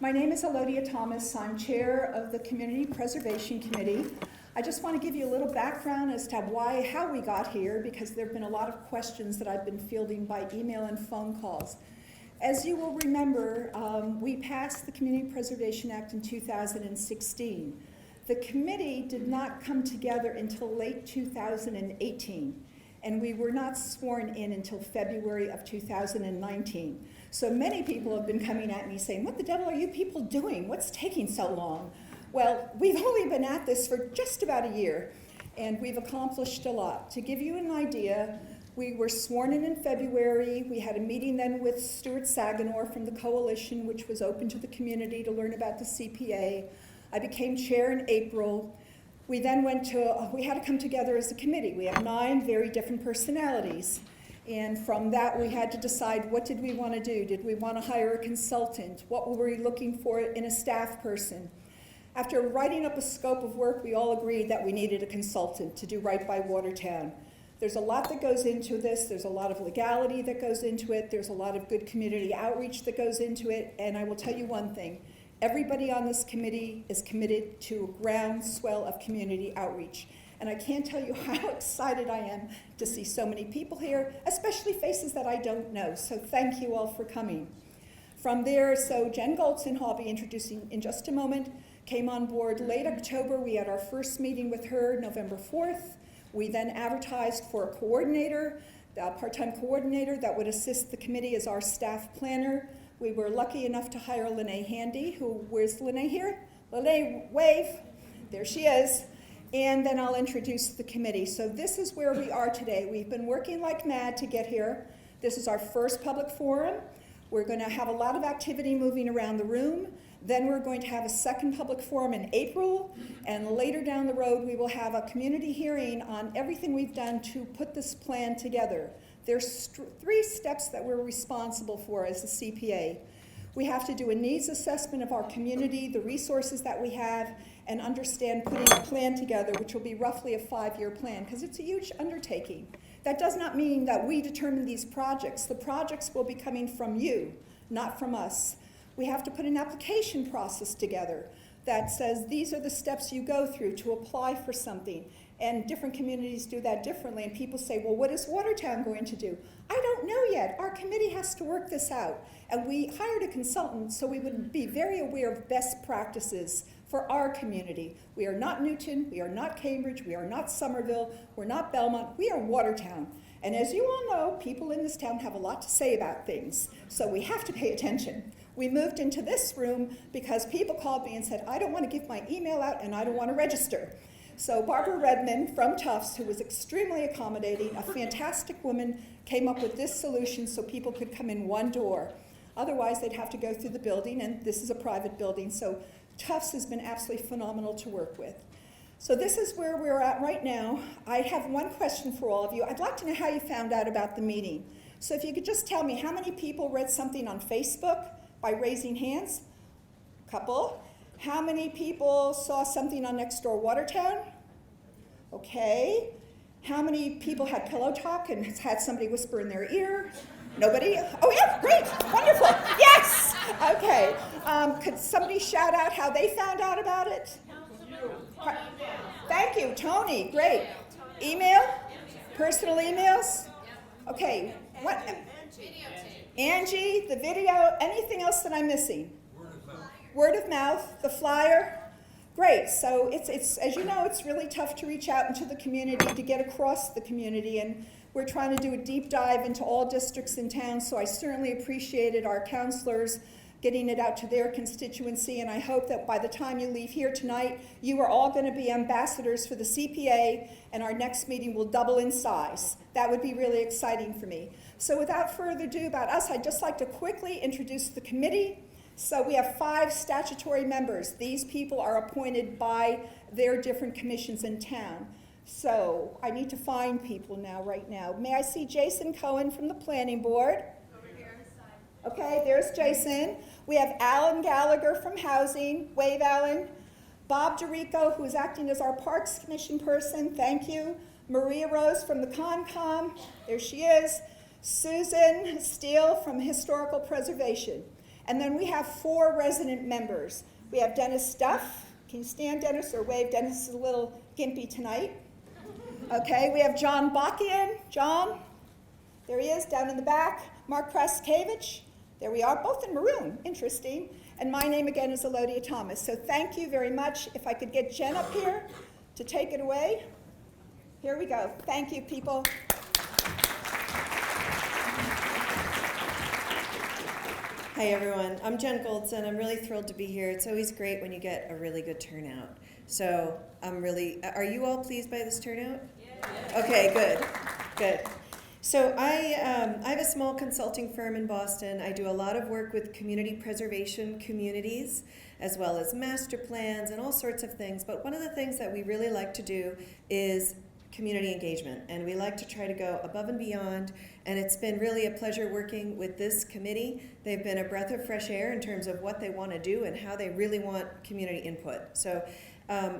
My name is Elodia Thomas. I'm chair of the Community Preservation Committee. I just want to give you a little background as to how we got here, because there have been a lot of questions that I've been fielding by email and phone calls. As you will remember, we passed the Community Preservation Act in 2016. The committee did not come together until late 2018, and we were not sworn in until February of 2019. So many people have been coming at me saying, what the devil are you people doing? What's taking so long? Well, we've only been at this for just about a year, and we've accomplished a lot. To give you an idea, we were sworn in February. We had a meeting then with Stuart Saganor from the coalition, which was open to the community to learn about the CPA. I became chair in April. We then we had to come together as a committee. We have 9 very different personalities. And from that, we had to decide, what did we want to do? Did we want to hire a consultant? What were we looking for in a staff person? After writing up a scope of work, we all agreed that we needed a consultant to do right by Watertown. There's a lot that goes into this. There's a lot of legality that goes into it. There's a lot of good community outreach that goes into it. And I will tell you one thing. Everybody on this committee is committed to a groundswell of community outreach. And I can't tell you how excited I am to see so many people here, especially faces that I don't know. So thank you all for coming. From there, so Jen Goldson, who I'll be introducing in just a moment, came on board late October. We had our first meeting with her November 4th. We then advertised for a coordinator, a part-time coordinator that would assist the committee as our staff planner. We were lucky enough to hire Lene Handy, where's Lene here? Lene, wave. There she is. And then I'll introduce the committee. So this is where we are today. We've been working like mad to get here. This is our first public forum. We're going to have a lot of activity moving around the room. Then we're going to have a second public forum in April. And later down the road, we will have a community hearing on everything we've done to put this plan together. There's 3 steps that we're responsible for as a CPA. We have to do a needs assessment of our community, the resources that we have, and understand putting a plan together, which will be roughly a 5-year plan, because it's a huge undertaking. That does not mean that we determine these projects. The projects will be coming from you, not from us. We have to put an application process together that says these are the steps you go through to apply for something. And different communities do that differently. And people say, well, what is Watertown going to do? I don't know yet. Our committee has to work this out. And we hired a consultant so we would be very aware of best practices for our community. We are not Newton, we are not Cambridge, we are not Somerville, we're not Belmont, we are Watertown. And as you all know, people in this town have a lot to say about things, so we have to pay attention. We moved into this room because people called me and said, I don't want to give my email out and I don't want to register. So Barbara Redmond from Tufts, who was extremely accommodating, a fantastic woman, came up with this solution so people could come in one door. Otherwise, they'd have to go through the building, and this is a private building, so Tufts has been absolutely phenomenal to work with. So this is where we're at right now. I have one question for all of you. I'd like to know how you found out about the meeting. So if you could just tell me how many people read something on Facebook by raising hands? A couple. How many people saw something on Nextdoor Watertown? Okay. How many people had pillow talk and had somebody whisper in their ear? Nobody? Oh yeah, great, wonderful, yes! Okay, could somebody shout out how they found out about it? Thank you, Tony, great. Email? Personal emails? Okay, what? Angie, the video, anything else that I'm missing? Word of mouth, the flyer? Great, so it's as you know, it's really tough to reach out into the community, to get across the community, and we're trying to do a deep dive into all districts in town, so I certainly appreciated our counselors getting it out to their constituency, and I hope that by the time you leave here tonight, you are all going to be ambassadors for the CPA, and our next meeting will double in size. That would be really exciting for me. So without further ado about us, I'd just like to quickly introduce the committee. So we have 5 statutory members. These people are appointed by their different commissions in town. So I need to find people right now. May I see Jason Cohen from the Planning Board? Over here. Okay, there's Jason. We have Alan Gallagher from Housing. Wave, Alan. Bob DeRico, who is acting as our Parks Commission person. Thank you. Maria Rose from the Concom. There she is. Susan Steele from Historical Preservation. And then we have 4 resident members. We have Dennis Stuff. Can you stand, Dennis, or wave? Dennis is a little gimpy tonight. Okay, we have John Bakian. John, there he is, down in the back. Mark Kraskevich. There we are, both in maroon. Interesting. And my name again is Elodia Thomas. So thank you very much. If I could get Jen up here to take it away. Here we go. Thank you, people. Hi everyone, I'm Jen Goldson. I'm really thrilled to be here. It's always great when you get a really good turnout. So are you all pleased by this turnout? Yeah. Okay, good. So I have a small consulting firm in Boston. I do a lot of work with community preservation communities, as well as master plans and all sorts of things. But one of the things that we really like to do is community engagement, and we like to try to go above and beyond, and it's been really a pleasure working with this committee. They've been a breath of fresh air in terms of what they want to do and how they really want community input. So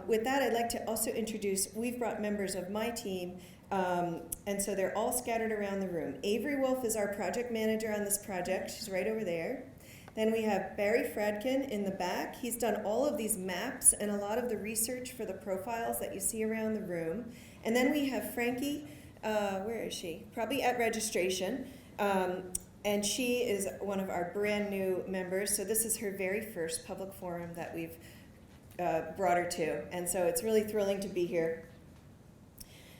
with that, I'd like to also introduce, we've brought members of my team, and so they're all scattered around the room. Avery Wolf is our project manager on this project. She's right over there. Then we have Barry Fradkin in the back. He's done all of these maps and a lot of the research for the profiles that you see around the room. And then we have Frankie, where is she? Probably at registration. And she is one of our brand new members. So this is her very first public forum that we've brought her to. And so it's really thrilling to be here.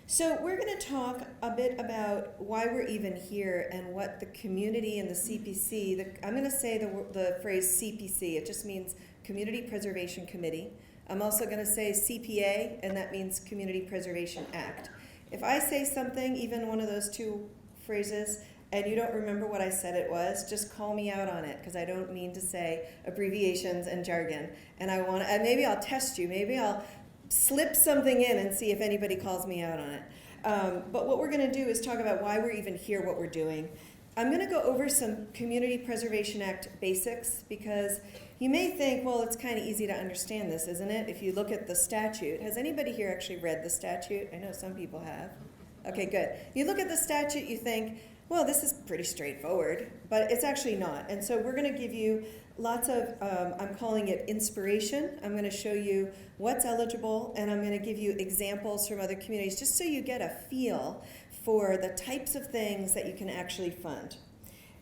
So we're going to talk a bit about why we're even here and what the community and the CPC, I'm going to say the phrase CPC, it just means Community Preservation Committee. I'm also going to say CPA, and that means Community Preservation Act. If I say something, even one of those 2 phrases, and you don't remember what I said it was, just call me out on it, because I don't mean to say abbreviations and jargon. And maybe I'll test you, maybe I'll slip something in and see if anybody calls me out on it. But what we're going to do is talk about why we're even here, what we're doing. I'm going to go over some Community Preservation Act basics, because you may think, well, it's kind of easy to understand this, isn't it? If you look at the statute. Has anybody here actually read the statute? I know some people have. Okay, good. You look at the statute, you think, well, this is pretty straightforward, but it's actually not. And so we're going to give you lots of, I'm calling it inspiration. I'm going to show you what's eligible, and I'm going to give you examples from other communities, just so you get a feel for the types of things that you can actually fund.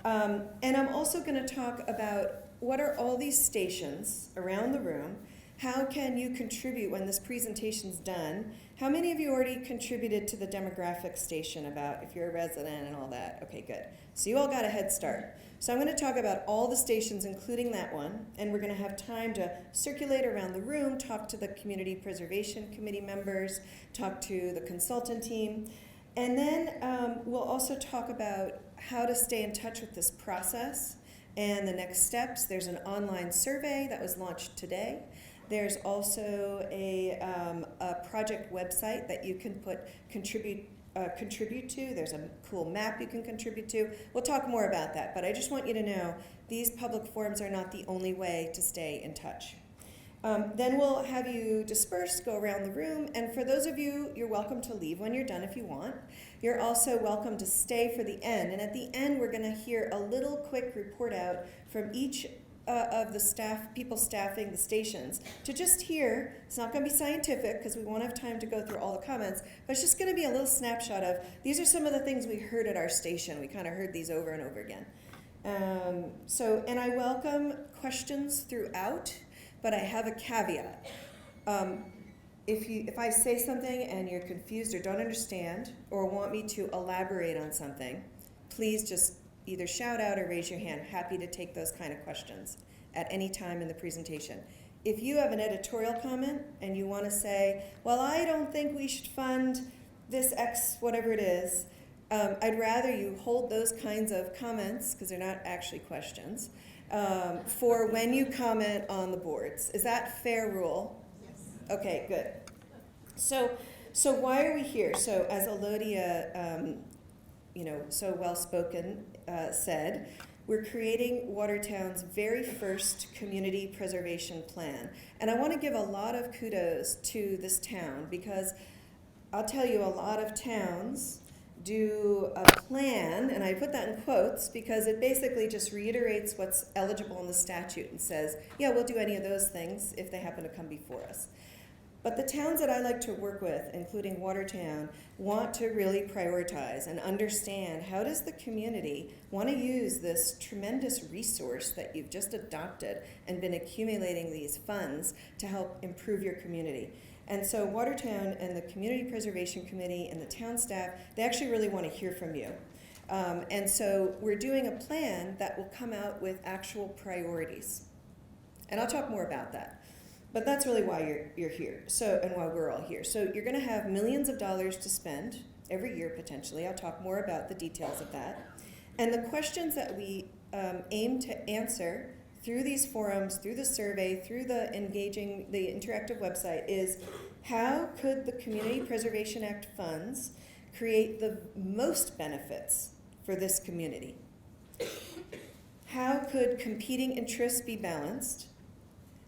And I'm also going to talk about what are all these stations around the room. How can you contribute when this presentation's done? How many of you already contributed to the demographic station about if you're a resident and all that? Okay, good. So you all got a head start. So I'm going to talk about all the stations, including that one, and we're going to have time to circulate around the room, talk to the Community Preservation Committee members, talk to the consultant team, and then we'll also talk about how to stay in touch with this process and the next steps. There's an online survey that was launched today. There's also a project website that you can contribute to. There's a cool map you can contribute to. We'll talk more about that, but I just want you to know these public forums are not the only way to stay in touch. Then we'll have you disperse, go around the room, and for those of you, you're welcome to leave when you're done if you want. You're also welcome to stay for the end, and at the end we're going to hear a little quick report out from each of the people staffing the stations to just hear. It's not going to be scientific because we won't have time to go through all the comments, but it's just going to be a little snapshot of these are some of the things we heard at our station. We kind of heard these over and over again. And I welcome questions throughout, but I have a caveat. If I say something and you're confused or don't understand or want me to elaborate on something, please just either shout out or raise your hand. Happy to take those kind of questions at any time in the presentation. If you have an editorial comment and you want to say, well, I don't think we should fund this X, whatever it is, I'd rather you hold those kinds of comments, because they're not actually questions, for when you comment on the boards. Is that fair rule? Yes. Okay, good. So why are we here? So as Elodia, so well-spoken said, we're creating Watertown's very first community preservation plan. And I want to give a lot of kudos to this town, because I'll tell you, a lot of towns do a plan, and I put that in quotes because it basically just reiterates what's eligible in the statute and says, yeah, we'll do any of those things if they happen to come before us. But the towns that I like to work with, including Watertown, want to really prioritize and understand how does the community want to use this tremendous resource that you've just adopted and been accumulating these funds to help improve your community. And so Watertown and the Community Preservation Committee and the town staff, they actually really want to hear from you. And so we're doing a plan that will come out with actual priorities. And I'll talk more about that. But that's really why you're here, so, and why we're all here. So you're going to have millions of dollars to spend every year, potentially. I'll talk more about the details of that. And the questions that we aim to answer through these forums, through the survey, through the interactive website is, how could the Community Preservation Act funds create the most benefits for this community? How could competing interests be balanced?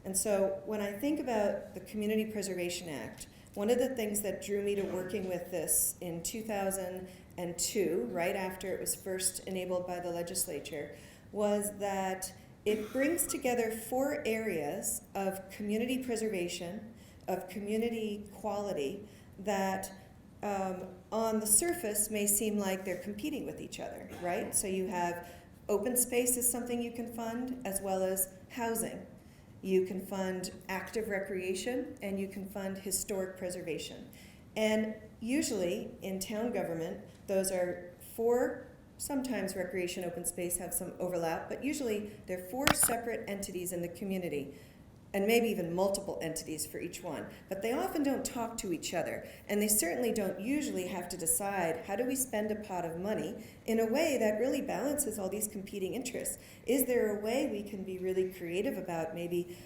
And so when I think about the Community Preservation Act, one of the things that drew me to working with this in 2002, right after it was first enabled by the legislature, was that it brings together 4 areas of community preservation, of community quality, that on the surface may seem like they're competing with each other, right? So you have open space is something you can fund, as well as housing. You can fund active recreation, and you can fund historic preservation. And usually in town government, those are 4, sometimes recreation, open space have some overlap, but usually they're 4 separate entities in the community, and maybe even multiple entities for each one. But they often don't talk to each other, and they certainly don't usually have to decide, how do we spend a pot of money in a way that really balances all these competing interests? Is there a way we can be really creative about maybe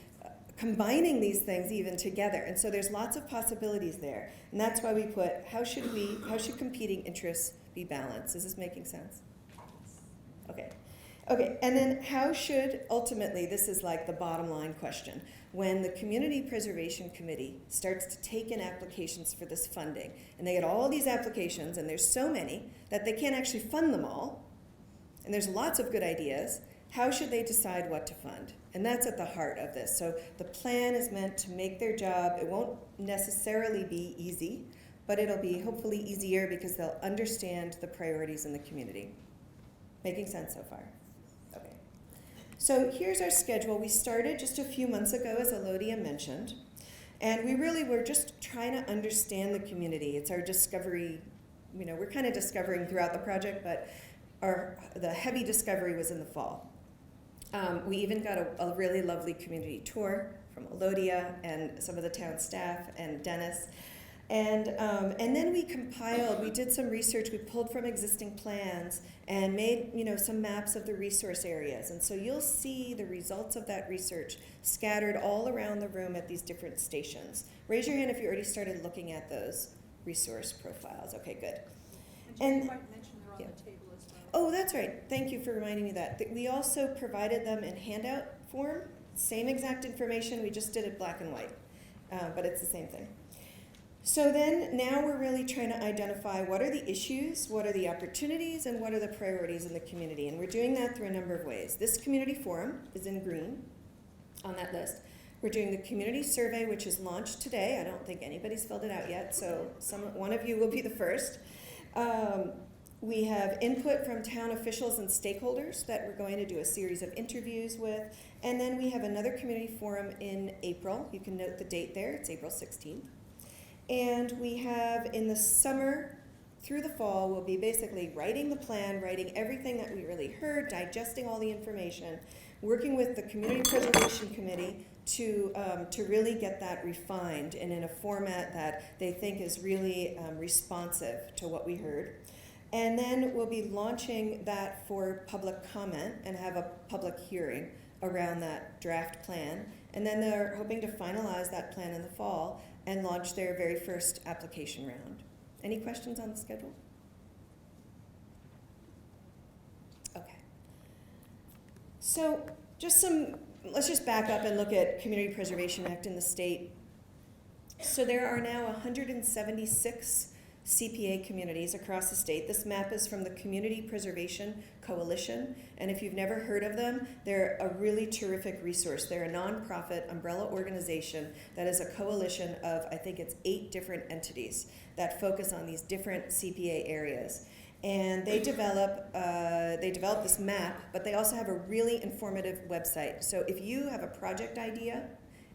combining these things even together? And so there's lots of possibilities there. And that's why we put, how should competing interests be balanced? Is this making sense? Okay. Okay, and then how should, ultimately, this is like the bottom line question, when the Community Preservation Committee starts to take in applications for this funding, and they get all these applications, and there's so many that they can't actually fund them all, and there's lots of good ideas, how should they decide what to fund? And that's at the heart of this. So the plan is meant to make their job, it won't necessarily be easy, but it'll be hopefully easier because they'll understand the priorities in the community. Making sense so far? Okay. So here's our schedule. We started just a few months ago, as Elodia mentioned, and we really were just trying to understand the community. It's our discovery, we're kind of discovering throughout the project, but the heavy discovery was in the fall. We even got a really lovely community tour from Elodia and some of the town staff and Dennis. And then we did some research, we pulled from existing plans and made, some maps of the resource areas. And so you'll see the results of that research scattered all around the room at these different stations. Raise your hand if you already started looking at those resource profiles. Okay, good. And you might mention they're on the table as well. Oh, that's right. Thank you for reminding me that. We also provided them in handout form, same exact information, we just did it black and white, but it's the same thing. So then now we're really trying to identify what are the issues, what are the opportunities, and what are the priorities in the community. And we're doing that through a number of ways. This community forum is in green on that list. We're doing the community survey, which is launched today. I don't think anybody's filled it out yet, so one of you will be the first. We have input from town officials and stakeholders that we're going to do a series of interviews with. And then we have another community forum in April. You can note the date there. It's April 16th. And we have in the summer through the fall, we'll be basically writing the plan, writing everything that we really heard, digesting all the information, working with the Community Preservation Committee to really get that refined and in a format that they think is really responsive to what we heard. And then we'll be launching that for public comment and have a public hearing around that draft plan. And then they're hoping to finalize that plan in the fall and launch their very first application round. Any questions on the schedule? Okay. So let's just back up and look at Community Preservation Act in the state. So there are now 176 CPA communities across the state. This map is from the Community Preservation Coalition, and if you've never heard of them, they're a really terrific resource. They're a nonprofit umbrella organization that is a coalition of, I think it's 8 different entities that focus on these different CPA areas. And they develop this map, but they also have a really informative website. So if you have a project idea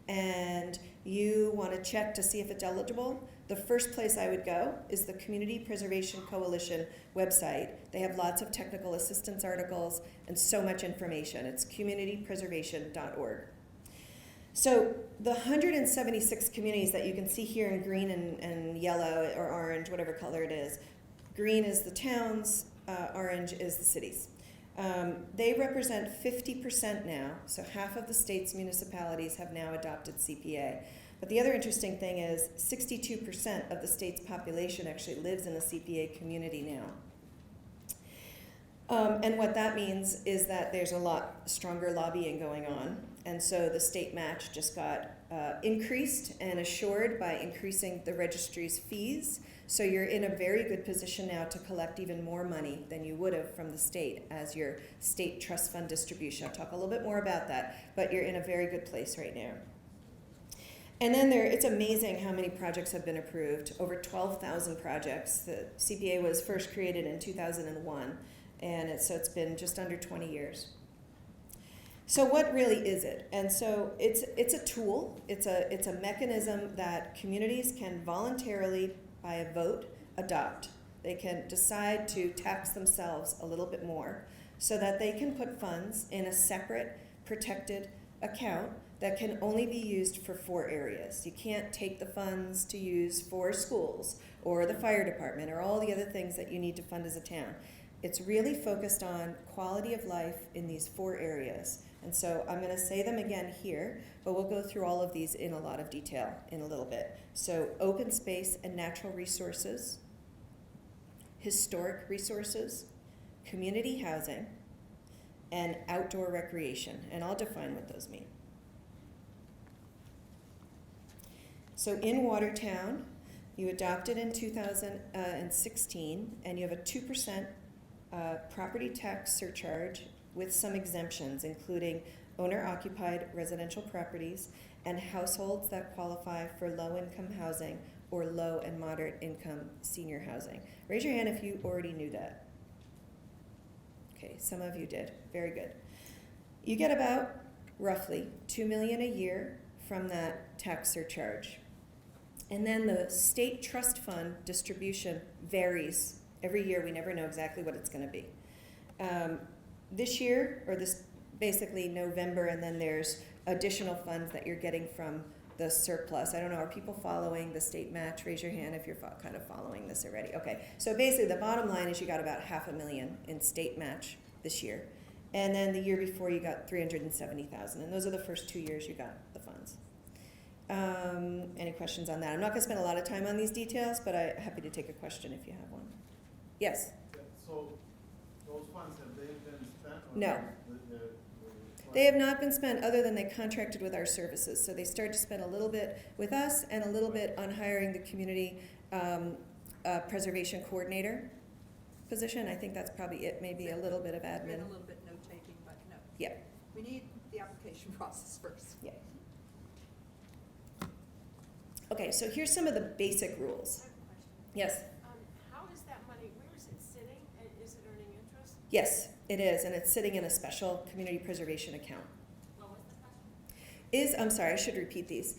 and you want to check to see if it's eligible, the first place I would go is the Community Preservation Coalition website. They have lots of technical assistance articles and so much information. It's communitypreservation.org. So the 176 communities that you can see here in green and yellow or orange, whatever color it is, green is the towns, orange is the cities. They represent 50% now, so half of the state's municipalities have now adopted CPA. But the other interesting thing is 62% of the state's population actually lives in a CPA community now. And what that means is that there's a lot stronger lobbying going on. And so the state match just got increased and assured by increasing the registry's fees. So you're in a very good position now to collect even more money than you would have from the state as your state trust fund distribution. I'll talk a little bit more about that, but you're in a very good place right now. And then it's amazing how many projects have been approved, over 12,000 projects. The CPA was first created in 2001, and so it's been just under 20 years. So what really is it? And so it's a tool, it's a mechanism that communities can voluntarily, by a vote, adopt. They can decide to tax themselves a little bit more so that they can put funds in a separate, protected account that can only be used for 4 areas. You can't take the funds to use for schools or the fire department or all the other things that you need to fund as a town. It's really focused on quality of life in these 4 areas. And so I'm going to say them again here, but we'll go through all of these in a lot of detail in a little bit. So open space and natural resources, historic resources, community housing, and outdoor recreation. And I'll define what those mean. So in Watertown, you adopted in 2016, and you have a 2% property tax surcharge with some exemptions, including owner-occupied residential properties and households that qualify for low-income housing or low and moderate-income senior housing. Raise your hand if you already knew that. Okay, some of you did. Very good. You get about, roughly, $2 million a year from that tax surcharge. And then the state trust fund distribution varies. Every year we never know exactly what it's going to be. This year, or this basically November, and then there's additional funds that you're getting from the surplus. I don't know, are people following the state match? Raise your hand if you're kind of following this already. Okay, so basically the bottom line is you got about $500,000 in state match this year. And then the year before you got $370,000, and those are the first 2 years you got the funds. Any questions on that? I'm not going to spend a lot of time on these details, but I'm happy to take a question if you have one. Yes? Yeah, so those funds, have they been spent? Or No. They have not been spent other than they contracted with our services. So they started to spend a little bit with us and a little bit on hiring the community preservation coordinator position. I think that's probably it, maybe a little bit of admin. And a little bit note-taking, but no. Yeah. We need the application process first. Yeah. Okay, so here's some of the basic rules. I have a question. Yes. How is that money, where is it sitting, and is it earning interest? Yes, it is, and it's sitting in a special community preservation account. What was the question? I'm sorry, I should repeat these.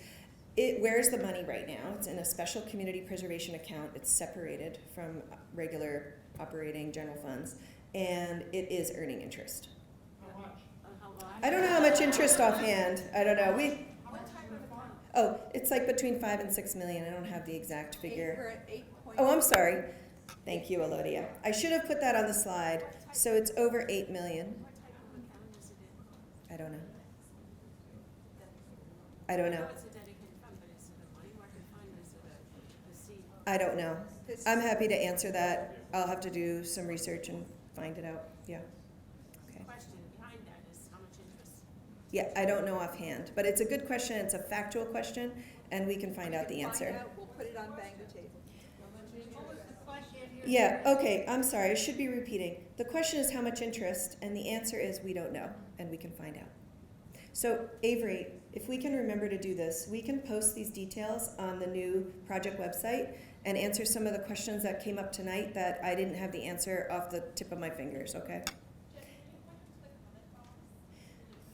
Where's the money right now? It's in a special community preservation account. It's separated from regular operating general funds, and it is earning interest. How much? I don't know how much interest offhand. I don't know. What type of account? Oh, it's like between 5 and 6 million. I don't have the exact figure. We're at 8 point. Oh, I'm sorry. Thank you, Elodia. I should have put that on the slide. So it's over 8 million. What type of account is it in? I don't know. I don't know. It's a dedicated fund, but is it a money market fund, is it a seed? I don't know. This- I'm happy to answer that. I'll have to do some research and find it out. Yeah. The Okay. question behind that is how much interest? Yeah, I don't know offhand, but it's a good question. It's a factual question, and we can find out the answer. We'll put it on Bang the Table. What was the Yeah, okay, I'm sorry, I should be repeating. The question is how much interest, and the answer is we don't know, and we can find out. So Avery, if we can remember to do this, we can post these details on the new project website and answer some of the questions that came up tonight that I didn't have the answer off the tip of my fingers, okay?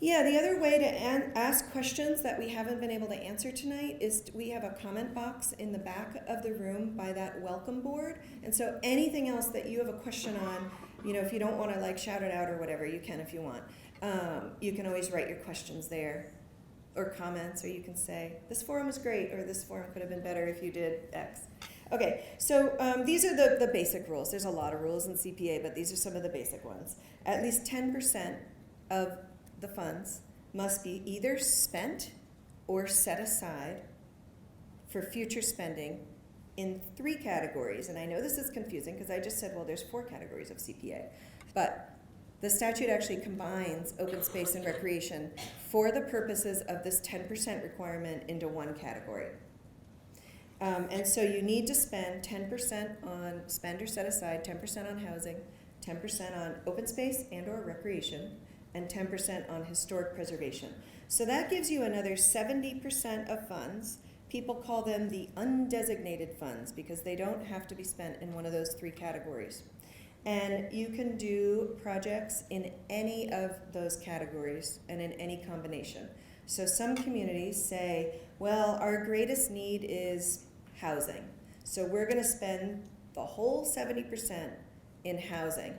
Yeah, the other way to ask questions that we haven't been able to answer tonight is we have a comment box in the back of the room by that welcome board. And so anything else that you have a question on, you know, if you don't want to like shout it out or whatever, you can if you want. You can always write your questions there or comments, or you can say, this forum was great, or this forum could have been better if you did X. Okay, so these are the basic rules. There's a lot of rules in CPA, but these are some of the basic ones. At least 10% of the funds must be either spent or set aside for future spending in 3 categories. And I know this is confusing because I just said, well, there's 4 categories of CPA. But the statute actually combines open space and recreation for the purposes of this 10% requirement into 1 category. And so you need to spend 10% on spend or set aside, 10% on housing, 10% on open space and or recreation, and 10% on historic preservation. So that gives you another 70% of funds. People call them the undesignated funds because they don't have to be spent in one of those 3 categories. And you can do projects in any of those categories and in any combination. So some communities say, well, our greatest need is housing. So we're going to spend the whole 70% in housing.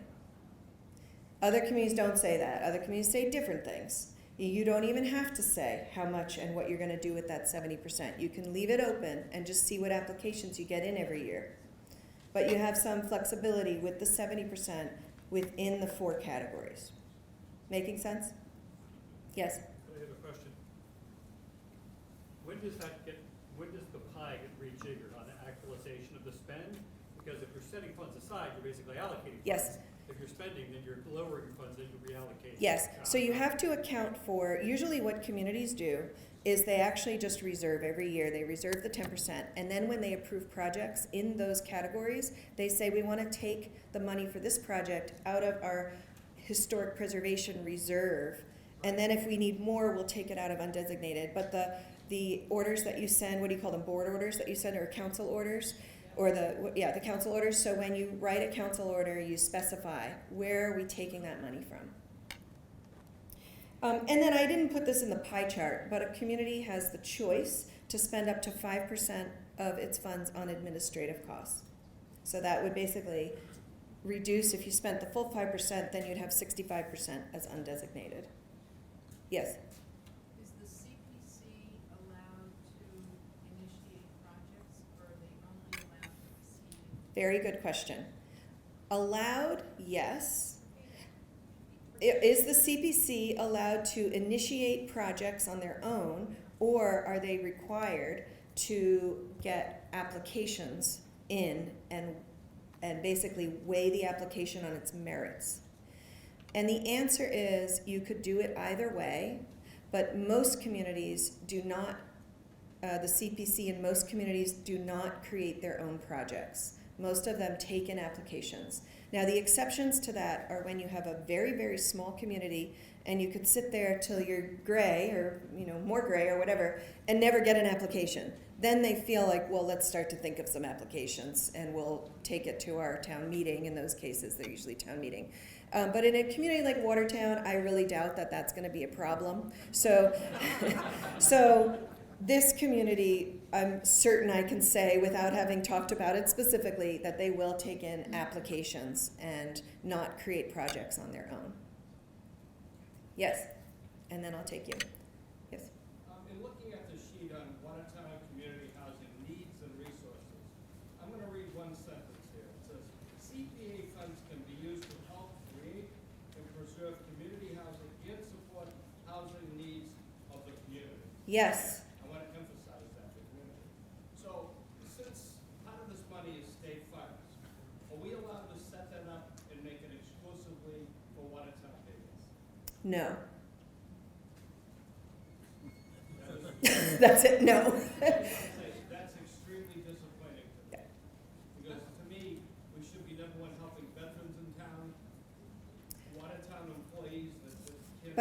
Other communities don't say that. Other communities say different things. You don't even have to say how much and what you're going to do with that 70%. You can leave it open and just see what applications you get in every year. But you have some flexibility with the 70% within the 4 categories. Making sense? Yes? I have a question. When does the pie get rejiggered on the actualization of the spend? Because if you're setting funds aside, you're basically allocating funds. Yes. If you're spending, then you're lowering funds that you're reallocating. Yes, so you have to account for, usually what communities do is they actually just reserve every year. They reserve the 10%, and then when they approve projects in those categories, they say we want to take the money for this project out of our historic preservation reserve, and then if we need more, we'll take it out of undesignated. But the orders that you send, what do you call them, board orders that you send, or council orders? Or the council orders. So when you write a council order, you specify where are we taking that money from. And then I didn't put this in the pie chart, but a community has the choice to spend up to 5% of its funds on administrative costs. So that would basically reduce, if you spent the full 5%, then you'd have 65% as undesignated. Yes? Is the CPC allowed to initiate projects, or are they only allowed to receive? Very good question. Allowed, yes. Is the CPC allowed to initiate projects on their own, or are they required to get applications in and basically weigh the application on its merits? And the answer is you could do it either way, but most communities do not, the CPC in most communities do not create their own projects. Most of them take in applications. Now the exceptions to that are when you have a very, very small community and you could sit there till you're gray or more gray or whatever and never get an application. Then they feel like, well, let's start to think of some applications and we'll take it to our town meeting. In those cases, they're usually town meeting. But in a community like Watertown, I really doubt that that's going to be a problem. So, so this community, I'm certain I can say without having talked about it specifically that they will take in applications and not create projects on their own. Yes, and then I'll take you. Yes. In looking at the sheet on Watertown community housing needs and resources, I'm going to read one sentence here. It says, CPA funds can be used to help create and preserve community housing and support housing needs of the community. Yes. I want to emphasize that, the community. So, since part of this money is state funds, are we allowed to set that up and make it exclusively for Watertown business? No. That's it, no. That's extremely disappointing to me. Because to me, we should be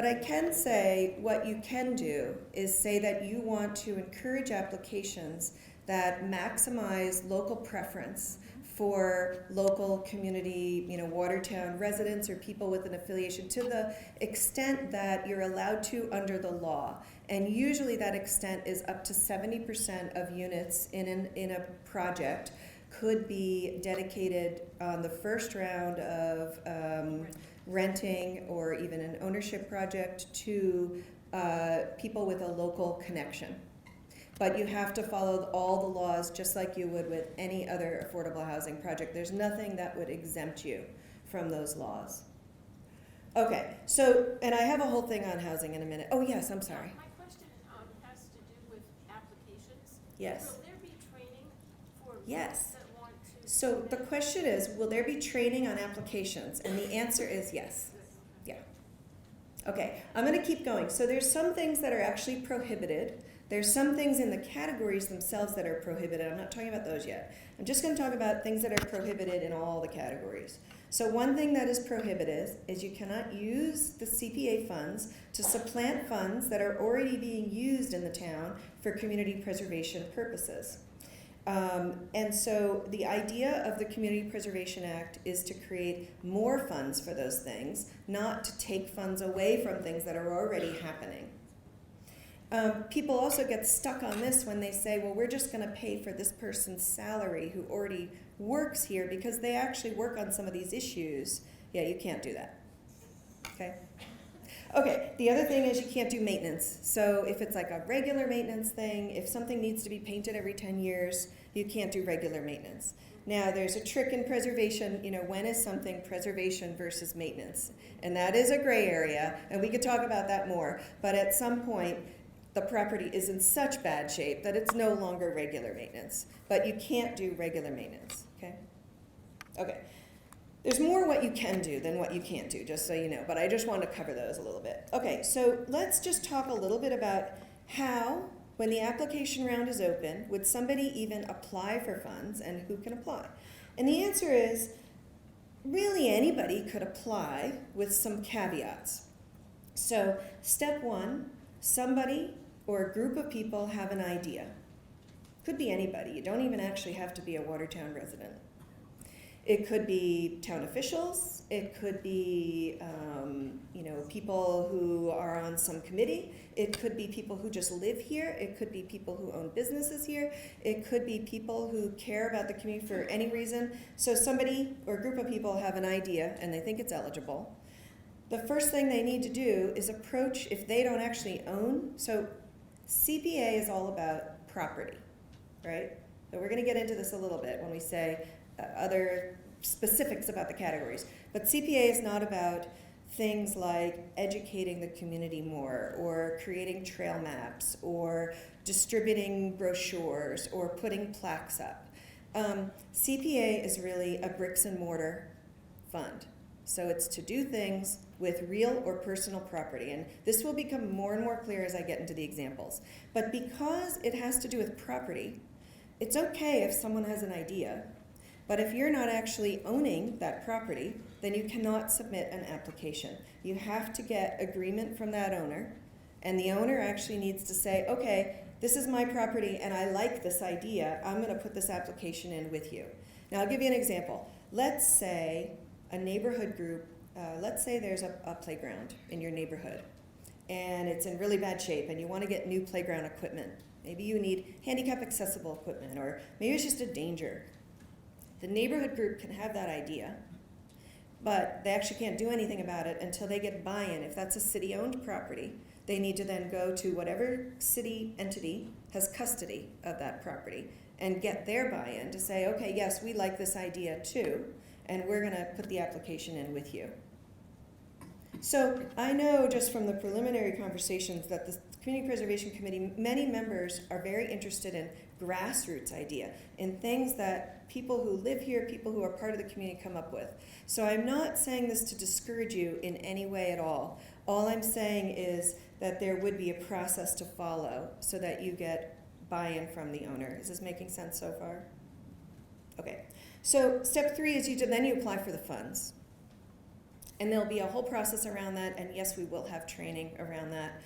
But I can say what you can do is say that you want to encourage applications that maximize local preference for local community, Watertown residents or people with an affiliation to the extent that you're allowed to under the law. And usually that extent is up to 70% of units in a project could be dedicated on the first round of renting or even an ownership project to people with a local connection. But you have to follow all the laws just like you would with any other affordable housing project. There's nothing that would exempt you from those laws. Okay, so, and I have a whole thing on housing in a minute. Oh, yes, I'm sorry. My question has to do with applications. Yes. Will there be training for Yes. those that want to? So the submit? question is, will there be training on applications? And the answer is yes. Yeah. Okay, I'm going to keep going. So there's some things that are actually prohibited. There's some things in the categories themselves that are prohibited. I'm not talking about those yet. I'm just going to talk about things that are prohibited in all the categories. So one thing that is prohibited is you cannot use the CPA funds to supplant funds that are already being used in the town for community preservation purposes. And so the idea of the Community Preservation Act is to create more funds for those things, not to take funds away from things that are already happening. People also get stuck on this when they say, well, we're just going to pay for this person's salary who already works here because they actually work on some of these issues. Yeah, you can't do that. Okay? Okay, the other thing is you can't do maintenance. So if it's like a regular maintenance thing, if something needs to be painted every 10 years, you can't do regular maintenance. Now, there's a trick in preservation, when is something preservation versus maintenance? And that is a gray area, and we could talk about that more. But at some point, the property is in such bad shape that it's no longer regular maintenance. But you can't do regular maintenance, okay? Okay. There's more what you can do than what you can't do, just so you know, but I just want to cover those a little bit. Okay, so let's just talk a little bit about how, when the application round is open, would somebody even apply for funds and who can apply? And the answer is, really anybody could apply with some caveats. So, step one, somebody or a group of people have an idea. Could be anybody. You don't even actually have to be a Watertown resident. It could be town officials. It could be, people who are on some committee. It could be people who just live here. It could be people who own businesses here. It could be people who care about the community for any reason. So somebody or a group of people have an idea and they think it's eligible. The first thing they need to do is approach, if they don't actually own, so CPA is all about property, right? So we're going to get into this a little bit when we say other specifics about the categories. But CPA is not about things like educating the community more or creating trail maps or distributing brochures or putting plaques up. CPA is really a bricks and mortar fund. So it's to do things with real or personal property. And this will become more and more clear as I get into the examples. But because it has to do with property, it's okay if someone has an idea. But if you're not actually owning that property, then you cannot submit an application. You have to get agreement from that owner. And the owner actually needs to say, okay, this is my property and I like this idea. I'm going to put this application in with you. Now I'll give you an example. Let's say a neighborhood group, let's say there's a playground in your neighborhood and it's in really bad shape and you want to get new playground equipment. Maybe you need handicap accessible equipment or maybe it's just a danger. The neighborhood group can have that idea, but they actually can't do anything about it until they get buy-in. If that's a city-owned property, they need to then go to whatever city entity has custody of that property and get their buy-in to say, okay, yes, we like this idea too, and we're going to put the application in with you. So I know just from the preliminary conversations that the Community Preservation Committee, many members are very interested in grassroots idea, in things that people who live here, people who are part of the community come up with. So I'm not saying this to discourage you in any way at all. All I'm saying is that there would be a process to follow so that you get buy-in from the owner. Is this making sense so far? Okay. So step 3 is then you apply for the funds. And there'll be a whole process around that, and yes, we will have training around that.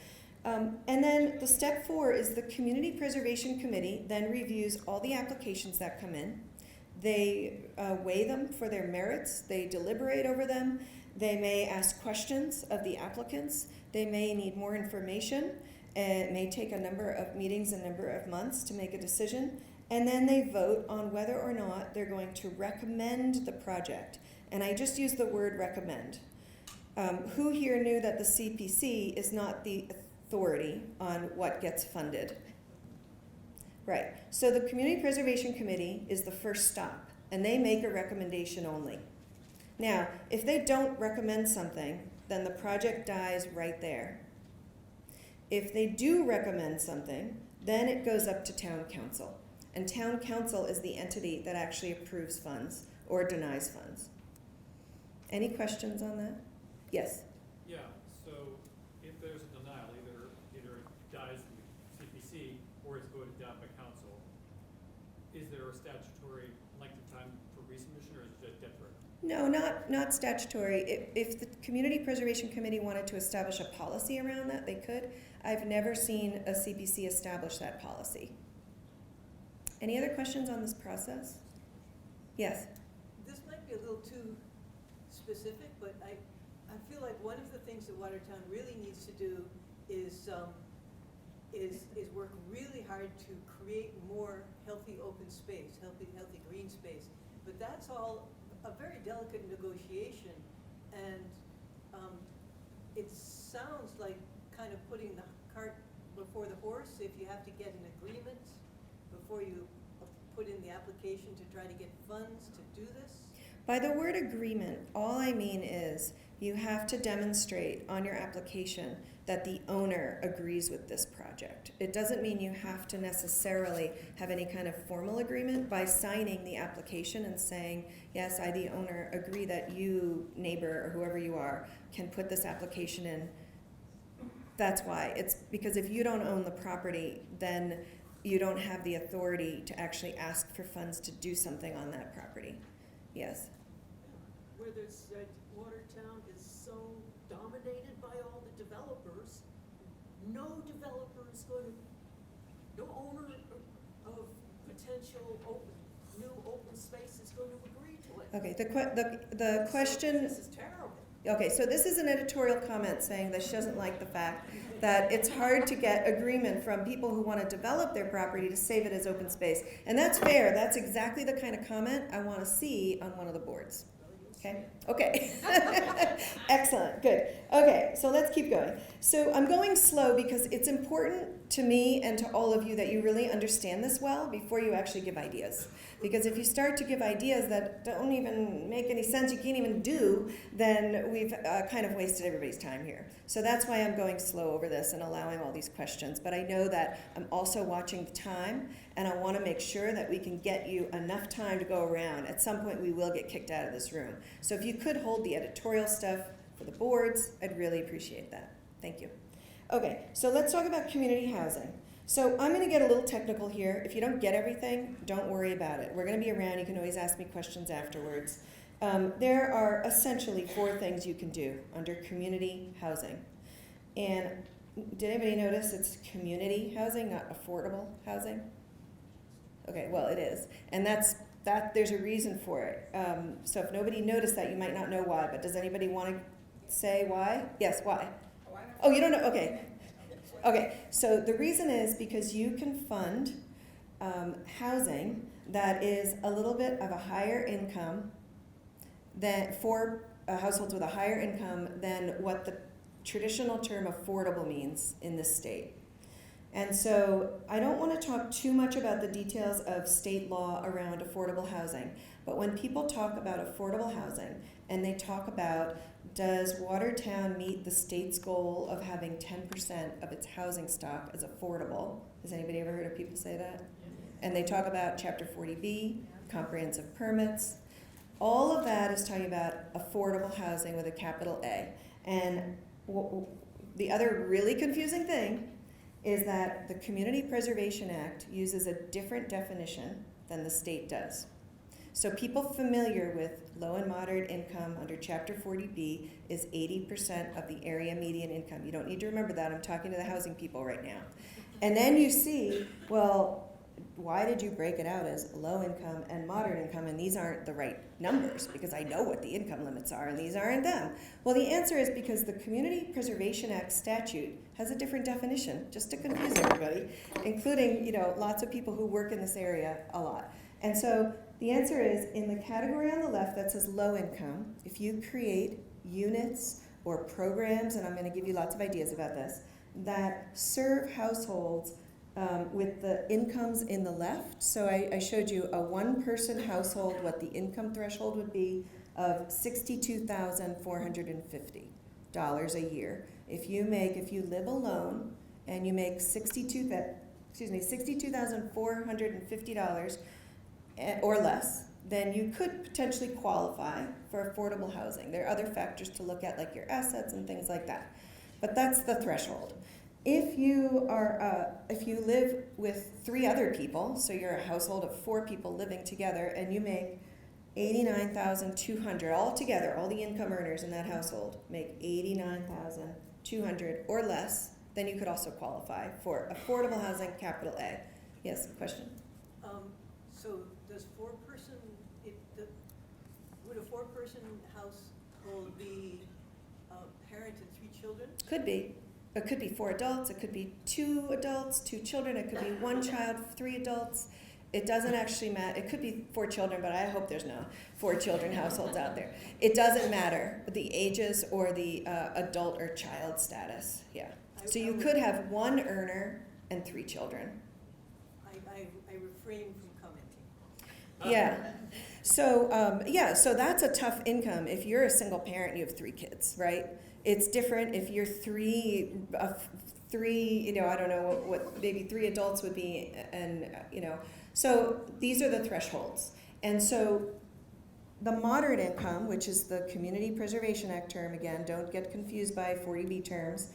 And then the step 4 is the Community Preservation Committee then reviews all the applications that come in. They weigh them for their merits, they deliberate over them, they may ask questions of the applicants, they may need more information, it may take a number of meetings, a number of months to make a decision, and then they vote on whether or not they're going to recommend the project. And I just use the word recommend. Who here knew that the CPC is not the authority on what gets funded? Right. So the Community Preservation Committee is the first stop, and they make a recommendation only. Now, if they don't recommend something, then the project dies right there. If they do recommend something, then it goes up to town council. And town council is the entity that actually approves funds or denies funds. Any questions on that? Yes. Yeah, so if there's a denial, either it dies in the CPC or it's voted down by council, is there a statutory length of time for resubmission, or is it just dead forever? No, not statutory. If the Community Preservation Committee wanted to establish a policy around that, they could. I've never seen a CPC establish that policy. Any other questions on this process? Yes. This might be a little too specific, but I feel like one of the things that Watertown really needs to do is work really hard to create more healthy open space, healthy green space. But that's all a very delicate negotiation, and it sounds like kind of putting the cart before the horse. If you have to get an agreement before you put in the application to try to get funds to do this. By the word agreement, all I mean is you have to demonstrate on your application that the owner agrees with this project. It doesn't mean you have to necessarily have any kind of formal agreement. By signing the application and saying, yes, I, the owner, agree that you, neighbor, or whoever you are, can put this application in. That's why. It's because if you don't own the property, then you don't have the authority to actually ask for funds to do something on that property. Yes. Where there's, Watertown is so dominated by all the developers, no developer is going to, no owner of potential new open space is going to agree to it. Okay, the question. This is terrible. Okay, so this is an editorial comment saying that she doesn't like the fact that it's hard to get agreement from people who want to develop their property to save it as open space. And that's fair. That's exactly the kind of comment I want to see on one of the boards. Okay? Okay. Excellent. Good. Okay, so let's keep going. So I'm going slow because it's important to me and to all of you that you really understand this well before you actually give ideas. Because if you start to give ideas that don't even make any sense, you can't even do, then we've kind of wasted everybody's time here. So that's why I'm going slow over this and allowing all these questions. But I know that I'm also watching the time, and I want to make sure that we can get you enough time to go around. At some point, we will get kicked out of this room. So if you could hold the editorial stuff for the boards, I'd really appreciate that. Thank you. Okay, so let's talk about community housing. So I'm going to get a little technical here. If you don't get everything, don't worry about it. We're going to be around. You can always ask me questions afterwards. There are essentially 4 things you can do under community housing. And did anybody notice it's community housing, not affordable housing? Okay, well, it is. And there's a reason for it. So if nobody noticed that, you might not know why. But does anybody want to say why? Yes, why? Oh, you don't know? Okay. Okay, so the reason is because you can fund housing that is a little bit of a higher income for households with a higher income than what the traditional term affordable means in this state. And so I don't want to talk too much about the details of state law around affordable housing, but when people talk about affordable housing and they talk about does Watertown meet the state's goal of having 10% of its housing stock as affordable? Has anybody ever heard of people say that? And they talk about Chapter 40B, comprehensive permits. All of that is talking about affordable housing with a capital A. And the other really confusing thing is that the Community Preservation Act uses a different definition than the state does. So people familiar with low and moderate income under Chapter 40B is 80% of the area median income. You don't need to remember that. I'm talking to the housing people right now. And then you see, well, why did you break it out as low income and moderate income, and these aren't the right numbers, because I know what the income limits are and these aren't them? Well, the answer is because the Community Preservation Act statute has a different definition, just to confuse everybody, including, lots of people who work in this area a lot. And so the answer is, in the category on the left that says low income, if you create units or programs, and I'm going to give you lots of ideas about this, that serve households with the incomes in the left. So I showed you a one-person household, what the income threshold would be of $62,450 a year. If you live alone and you make $62,450 or less, then you could potentially qualify for affordable housing. There are other factors to look at, like your assets and things like that. But that's the threshold. If you live with 3 other people, so you're a household of 4 people living together, and you make $89,200 all together, all the income earners in that household make $89,200 or less, then you could also qualify for affordable housing, capital A. Yes, question? So does would a 4-person household be a parent and 3 children? Could be. It could be 4 adults, it could be 2 adults, 2 children, it could be 1 child, 3 adults. It doesn't actually matter. It could be 4 children, but I hope there's no 4 children households out there. It doesn't matter the ages or the adult or child status. Yeah. So you could have 1 earner and 3 children. I refrain from commenting. Yeah. So so that's a tough income. If you're a single parent and you have 3 kids, right? It's different if you're three, I don't know what maybe 3 adults would be, and so these are the thresholds. And so the moderate income, which is the Community Preservation Act term, again, don't get confused by 40B terms,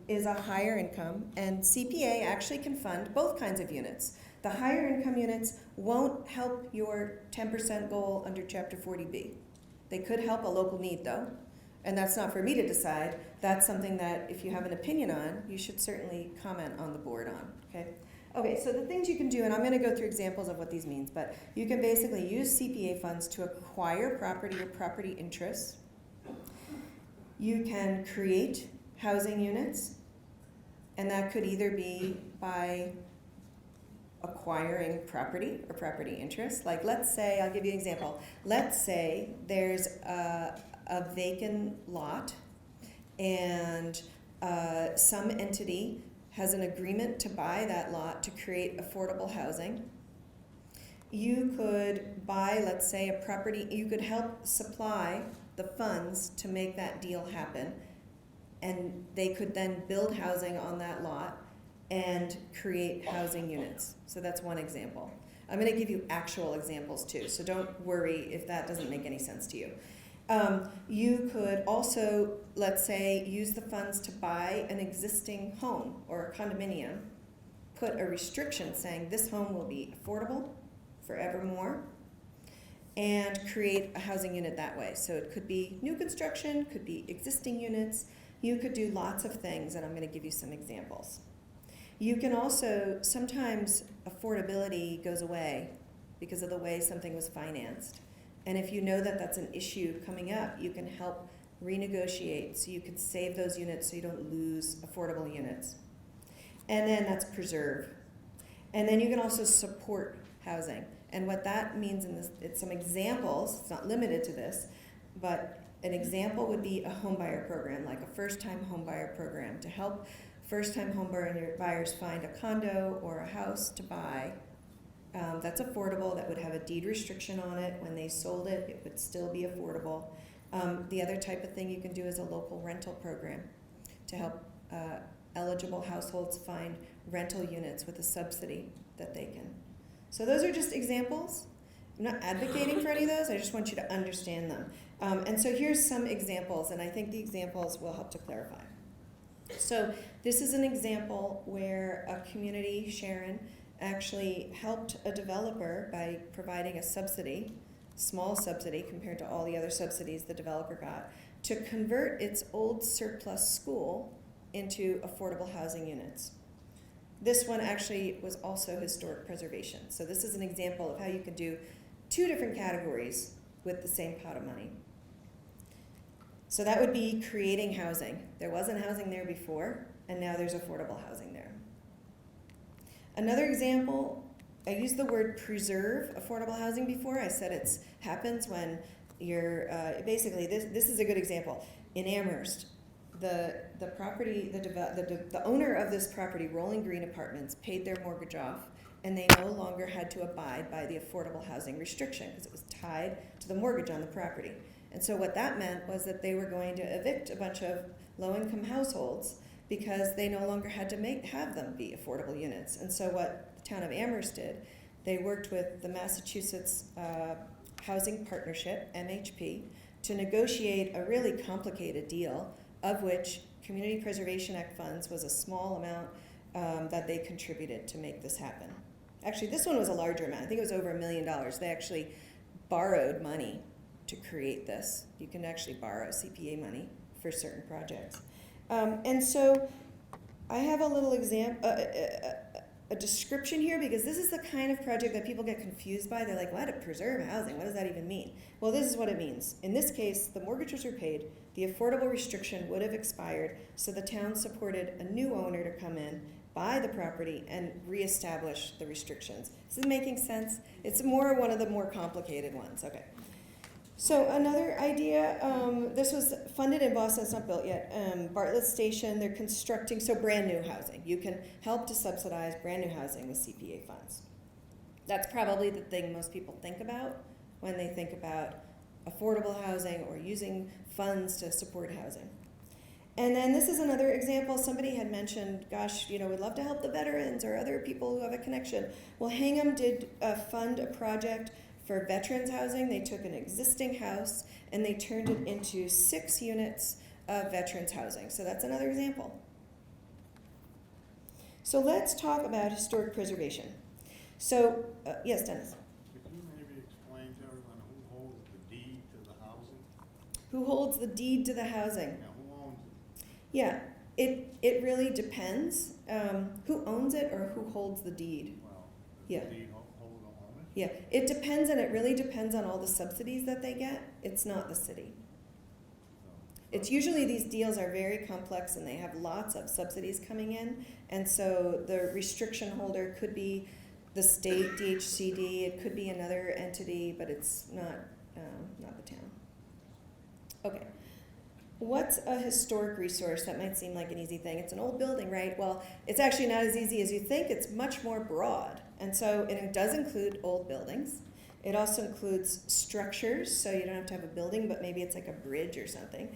is a higher income, and CPA actually can fund both kinds of units. The higher income units won't help your 10% goal under Chapter 40B. They could help a local need, though. And that's not for me to decide. That's something that, if you have an opinion on, you should certainly comment on the board on, okay? Okay, so the things you can do, and I'm going to go through examples of what these means, but you can basically use CPA funds to acquire property or property interests. You can create housing units, and that could either be by acquiring property or property interests. Like, let's say, I'll give you an example. Let's say there's a vacant lot, and some entity has an agreement to buy that lot to create affordable housing. You could buy, let's say, a property, you could help supply the funds to make that deal happen, and they could then build housing on that lot and create housing units. So that's one example. I'm going to give you actual examples too, so don't worry if that doesn't make any sense to you. You could also, let's say, use the funds to buy an existing home or a condominium, put a restriction saying this home will be affordable forevermore, and create a housing unit that way. So it could be new construction, could be existing units. You could do lots of things, and I'm going to give you some examples. You can also, sometimes affordability goes away because of the way something was financed. And if you know that that's an issue coming up, you can help renegotiate so you can save those units so you don't lose affordable units. And then that's preserve. And then you can also support housing. And what that means in this, it's some examples, it's not limited to this, but an example would be a home buyer program, like a first-time home buyer program to help first-time home buyers find a condo or a house to buy that's affordable, that would have a deed restriction on it. When they sold it, it would still be affordable. The other type of thing you can do is a local rental program to help eligible households find rental units with a subsidy that they can. So those are just examples. I'm not advocating for any of those, I just want you to understand them. And so here's some examples, and I think the examples will help to clarify. So this is an example where a community, Sharon, actually helped a developer by providing a subsidy, small subsidy compared to all the other subsidies the developer got, to convert its old surplus school into affordable housing units. This one actually was also historic preservation. So this is an example of how you can do two different categories with the same pot of money. So that would be creating housing. There wasn't housing there before, and now there's affordable housing there. Another example, I used the word preserve affordable housing before. I said it happens when you're, basically, this is a good example. In Amherst, the property, the owner of this property, Rolling Green Apartments, paid their mortgage off, and they no longer had to abide by the affordable housing restriction because it was tied to the mortgage on the property. And so what that meant was that they were going to evict a bunch of low-income households because they no longer had to have them be affordable units. And so what the town of Amherst did, they worked with the Massachusetts Housing Partnership, MHP, to negotiate a really complicated deal, of which Community Preservation Act funds was a small amount that they contributed to make this happen. Actually, this one was a larger amount. I think it was over $1 million. They actually borrowed money to create this. You can actually borrow CPA money for certain projects. And so I have a little a description here, because this is the kind of project that people get confused by. They're like, what, preserve housing? What does that even mean? Well, this is what it means. In this case, the mortgage was repaid, the affordable restriction would have expired, so the town supported a new owner to come in, buy the property, and reestablish the restrictions. Is it making sense? It's one of the more complicated ones. Okay. So another idea, this was funded in Boston, it's not built yet. Bartlett Station, they're constructing, so brand new housing. You can help to subsidize brand new housing with CPA funds. That's probably the thing most people think about when they think about affordable housing or using funds to support housing. And then this is another example. Somebody had mentioned, gosh, we'd love to help the veterans or other people who have a connection. Well, Hingham did fund a project for veterans housing. They took an existing house and they turned it into 6 units of veterans housing. So that's another example. So let's talk about historic preservation. So, yes, Dennis. Could you maybe explain to everyone who holds the deed to the housing? Who holds the deed to the housing? Yeah, who owns it? Yeah, it really depends. Who owns it or who holds the deed? Well, does Yeah. the deed holder own it? Yeah, it depends, and it really depends on all the subsidies that they get. It's not the city. It's usually these deals are very complex and they have lots of subsidies coming in, and so the restriction holder could be the state, DHCD, it could be another entity, but it's not the town. Okay. What's a historic resource? That might seem like an easy thing. It's an old building, right? Well, it's actually not as easy as you think. It's much more broad. And so it does include old buildings. It also includes structures, so you don't have to have a building, but maybe it's like a bridge or something.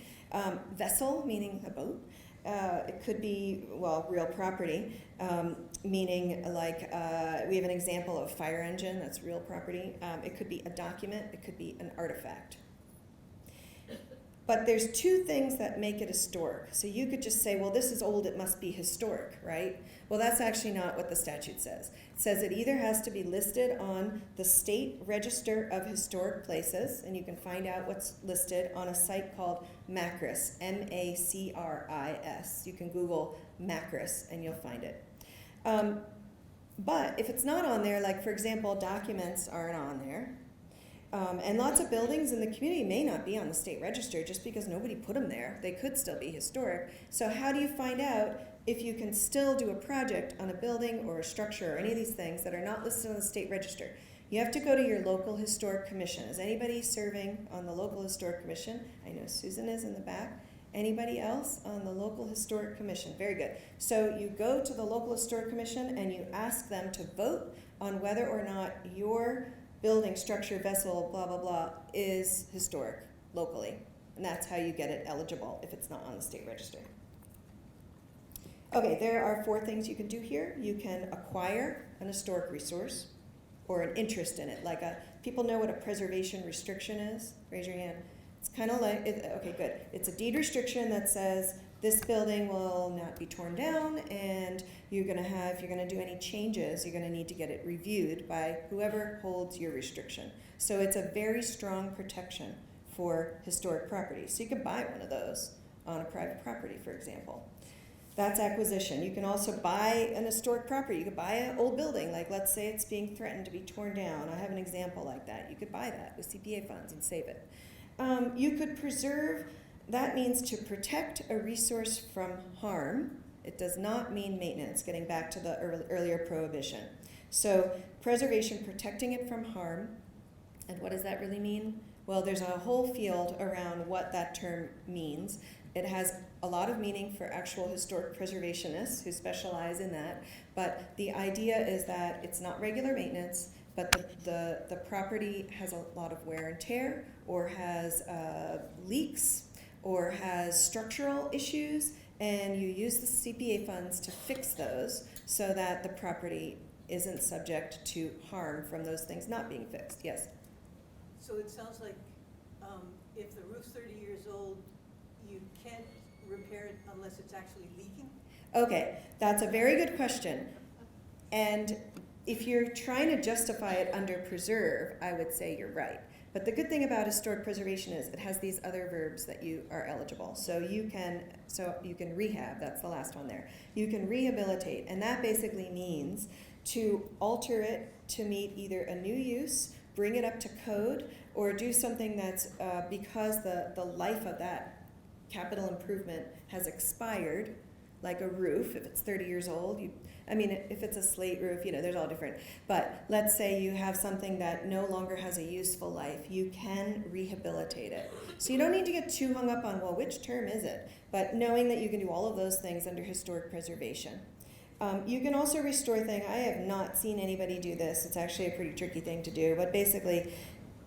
Vessel, meaning a boat. It could be, real property, meaning like we have an example of a fire engine, that's real property. It could be a document. It could be an artifact. But there's 2 things that make it historic. So you could just say, well, this is old, it must be historic, right? Well, that's actually not what the statute says. It says it either has to be listed on the State Register of Historic Places, and you can find out what's listed on a site called MACRIS, M-A-C-R-I-S. You can Google MACRIS and you'll find it. But if it's not on there, like for example, documents aren't on there, and lots of buildings in the community may not be on the state register just because nobody put them there. They could still be historic. So how do you find out if you can still do a project on a building or a structure or any of these things that are not listed on the state register? You have to go to your local historic commission. Is anybody serving on the local historic commission? I know Susan is in the back. Anybody else on the local historic commission? Very good. So you go to the local historic commission and you ask them to vote on whether or not your building, structure, vessel, blah, blah, blah, is historic locally. And that's how you get it eligible if it's not on the state register. Okay, there are 4 things you can do here. You can acquire an historic resource or an interest in it. Like people know what a preservation restriction is? Raise your hand. It's kind of like, okay, good. It's a deed restriction that says this building will not be torn down, and you're gonna have, if you're gonna do any changes, you're gonna need to get it reviewed by whoever holds your restriction. So it's a very strong protection for historic properties. So you could buy one of those on a private property, for example. That's acquisition. You can also buy an historic property. You could buy an old building, like let's say it's being threatened to be torn down. I have an example like that. You could buy that with CPA funds and save it. You could preserve, that means to protect a resource from harm. It does not mean maintenance, getting back to the earlier prohibition. So preservation, protecting it from harm. And what does that really mean? Well, there's a whole field around what that term means. It has a lot of meaning for actual historic preservationists who specialize in that, but the idea is that it's not regular maintenance, but the property has a lot of wear and tear, or has leaks, or has structural issues, and you use the CPA funds to fix those so that the property isn't subject to harm from those things not being fixed. Yes? So it sounds like if the roof's 30 years old, you can't repair it unless it's actually leaking? Okay, that's a very good question. And if you're trying to justify it under preserve, I would say you're right. But the good thing about historic preservation is it has these other verbs that you are eligible. So you can rehab, that's the last one there. You can rehabilitate, and that basically means to alter it to meet either a new use, bring it up to code, or do something that's because the life of that capital improvement has expired, like a roof. If it's 30 years old, if it's a slate roof, there's all different. But let's say you have something that no longer has a useful life, you can rehabilitate it. So you don't need to get too hung up on, well, which term is it? But knowing that you can do all of those things under historic preservation. You can also restore things. I have not seen anybody do this. It's actually a pretty tricky thing to do. But basically,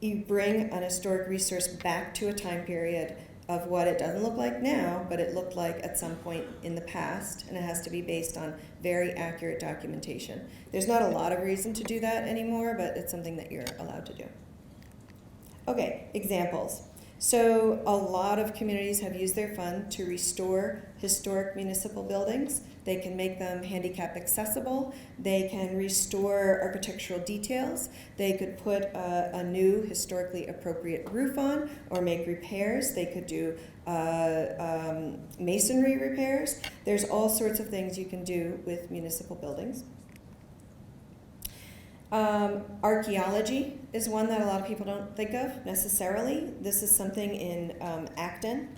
you bring an historic resource back to a time period of what it doesn't look like now, but it looked like at some point in the past, and it has to be based on very accurate documentation. There's not a lot of reason to do that anymore, but it's something that you're allowed to do. Okay, examples. So a lot of communities have used their fund to restore historic municipal buildings. They can make them handicap accessible. They can restore architectural details. They could put a new historically appropriate roof on or make repairs. They could do masonry repairs. There's all sorts of things you can do with municipal buildings. Archaeology is one that a lot of people don't think of necessarily. This is something in Acton.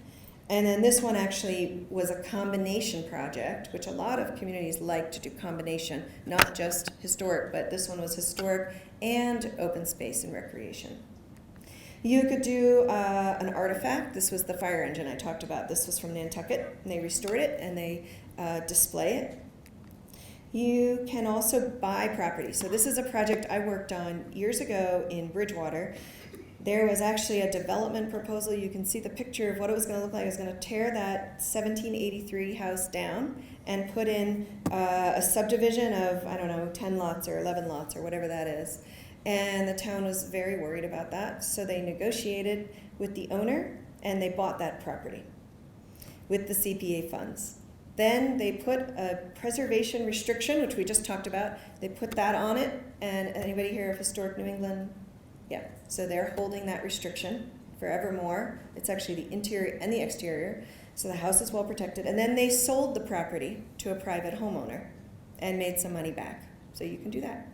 And then this one actually was a combination project, which a lot of communities like to do combination, not just historic, but this one was historic and open space and recreation. You could do an artifact. This was the fire engine I talked about. This was from Nantucket, and they restored it, and they display it. You can also buy property. So this is a project I worked on years ago in Bridgewater. There was actually a development proposal. You can see the picture of what it was going to look like. It was going to tear that 1783 house down and put in a subdivision of, 10 lots or 11 lots or whatever that is. And the town was very worried about that. So they negotiated with the owner and they bought that property with the CPA funds. Then they put a preservation restriction, which we just talked about. They put that on it. And anybody hear of Historic New England? Yeah, so they're holding that restriction forevermore. It's actually the interior and the exterior. So the house is well protected. And then they sold the property to a private homeowner and made some money back. So you can do that.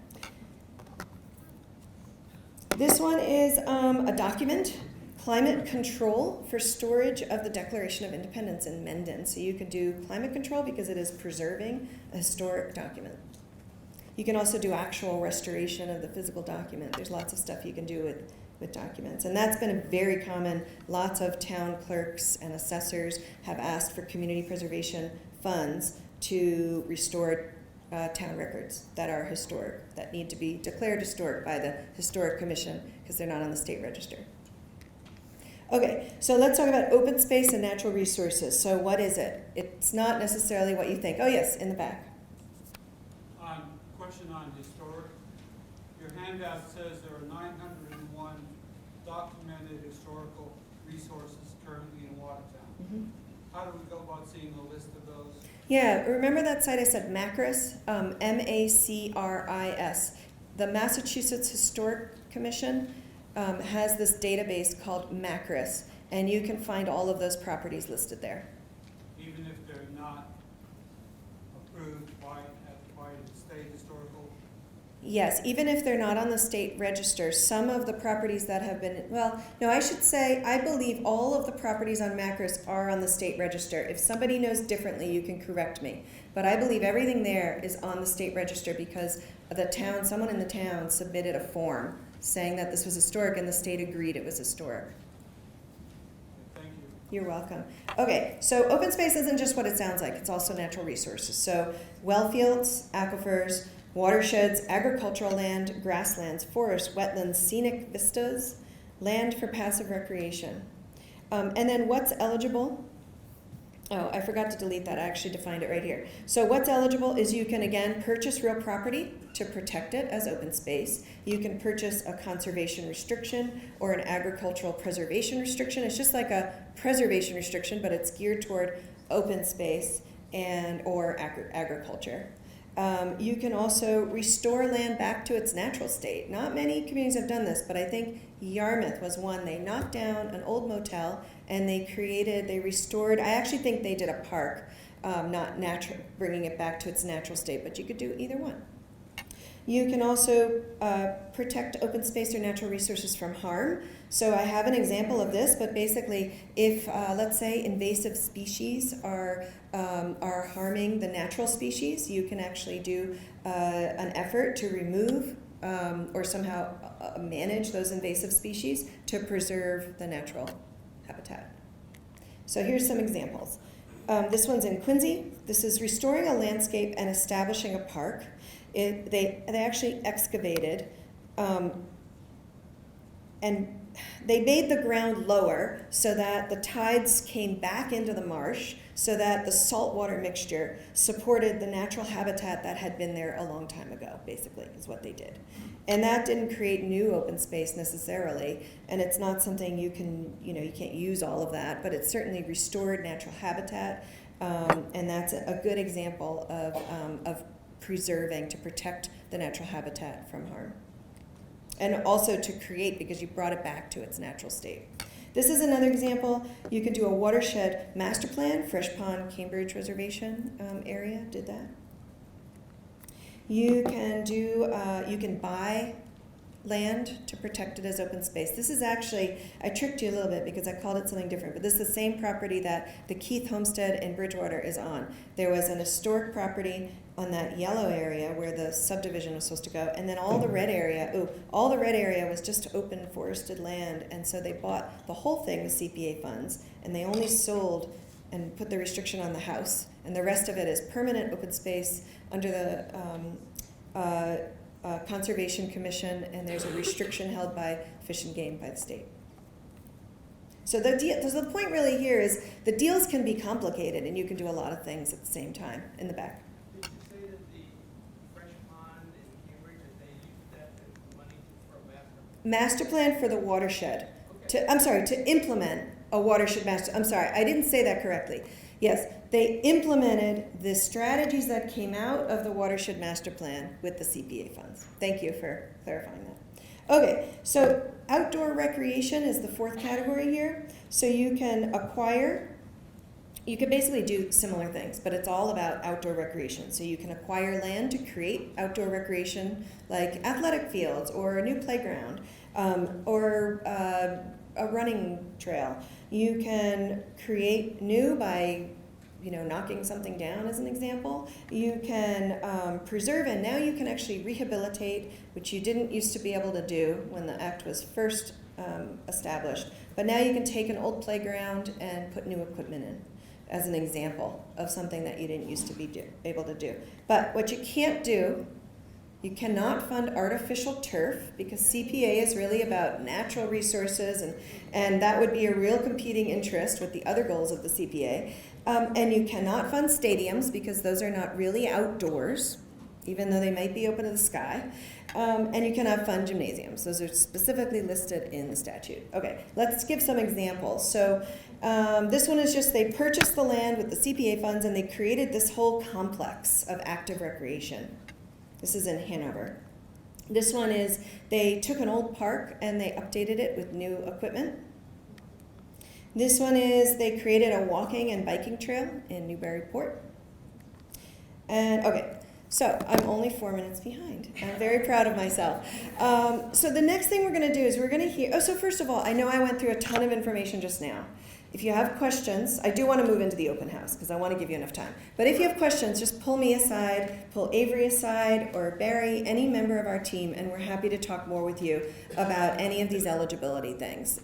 This one is a document, climate control for storage of the Declaration of Independence in Mendon. So you can do climate control because it is preserving a historic document. You can also do actual restoration of the physical document. There's lots of stuff you can do with documents. And that's been very common. Lots of town clerks and assessors have asked for community preservation funds to restore town records that are historic, that need to be declared historic by the Historic Commission because they're not on the state register. Okay, so let's talk about open space and natural resources. So what is it? It's not necessarily what you think. Oh yes, in the back. Question on historic. Your handout says there are 901 documented historical resources currently in Watertown. Mm-hmm. how do we go about seeing the list of those? Yeah, remember that site I said, Macris? MACRIS. The Massachusetts Historic Commission has this database called Macris, and you can find all of those properties listed there. Even if they're not approved by the state historical? Yes, even if they're not on the state register, some of the properties that have been, well, no, I should say, I believe all of the properties on Macris are on the state register. If somebody knows differently, you can correct me. But I believe everything there is on the state register because the town, someone in the town submitted a form saying that this was historic and the state agreed it was historic. Thank you. You're welcome. Okay, so open space isn't just what it sounds like, it's also natural resources. So well fields, aquifers, watersheds, agricultural land, grasslands, forests, wetlands, scenic vistas, land for passive recreation. And then what's eligible? Oh, I forgot to delete that. I actually defined it right here. So what's eligible is you can, again, purchase real property to protect it as open space. You can purchase a conservation restriction or an agricultural preservation restriction. It's just like a preservation restriction, but it's geared toward open space and or agriculture. You can also restore land back to its natural state. Not many communities have done this, but I think Yarmouth was one. They knocked down an old motel and they restored, I actually think they did a park, not natural, bringing it back to its natural state, but you could do either one. You can also protect open space or natural resources from harm. So I have an example of this, but basically if, let's say, invasive species are harming the natural species, you can actually do an effort to remove or somehow manage those invasive species to preserve the natural habitat. So here's some examples. This one's in Quincy. This is restoring a landscape and establishing a park. They actually excavated and they made the ground lower so that the tides came back into the marsh so that the saltwater mixture supported the natural habitat that had been there a long time ago, basically, is what they did. And that didn't create new open space necessarily, and it's not something you can't use all of that, but it certainly restored natural habitat, and that's a good example of preserving, to protect the natural habitat from harm. And also to create, because you brought it back to its natural state. This is another example. You can do a watershed master plan. Fresh Pond Cambridge Reservation area did that. You can buy land to protect it as open space. This is actually, I tricked you a little bit because I called it something different, but this is the same property that the Keith Homestead in Bridgewater is on. There was an historic property on that yellow area where the subdivision was supposed to go, and then all the red area was just open forested land, and so they bought the whole thing with CPA funds, and they only sold and put the restriction on the house, and the rest of it is permanent open space under the Conservation Commission, and there's a restriction held by Fish and Game by the state. So the point really here is the deals can be complicated, and you can do a lot of things at the same time in the back. Did you say that the Fresh Pond in Cambridge, that they used that as money for a master Plan for the watershed. Okay. To implement a watershed master. I'm sorry, I didn't say that correctly. Yes, they implemented the strategies that came out of the watershed master plan with the CPA funds. Thank you for clarifying that. Okay, so outdoor recreation is the fourth category here. So you can basically do similar things, but it's all about outdoor recreation. So you can acquire land to create outdoor recreation like athletic fields or a new playground or a running trail. You can create new by knocking something down as an example. You can preserve, and now you can actually rehabilitate, which you didn't used to be able to do when the act was first established. But now you can take an old playground and put new equipment in as an example of something that you didn't used to be able to do. But what you can't do, you cannot fund artificial turf, because CPA is really about natural resources, and that would be a real competing interest with the other goals of the CPA. And you cannot fund stadiums, because those are not really outdoors. even though they might be open to the sky. And you can have fun gymnasiums. Those are specifically listed in the statute. Okay, let's give some examples. So this one is just they purchased the land with the CPA funds and they created this whole complex of active recreation. This is in Hanover. This one is they took an old park and they updated it with new equipment. This one is they created a walking and biking trail in Newburyport. And okay, so I'm only 4 minutes behind. I'm very proud of myself. So the next thing we're going to do is we're going to hear, oh, so first of all, I know I went through a ton of information just now. If you have questions, I do want to move into the open house because I want to give you enough time. But if you have questions, just pull me aside, pull Avery aside, or Barry, any member of our team, and we're happy to talk more with you about any of these eligibility things.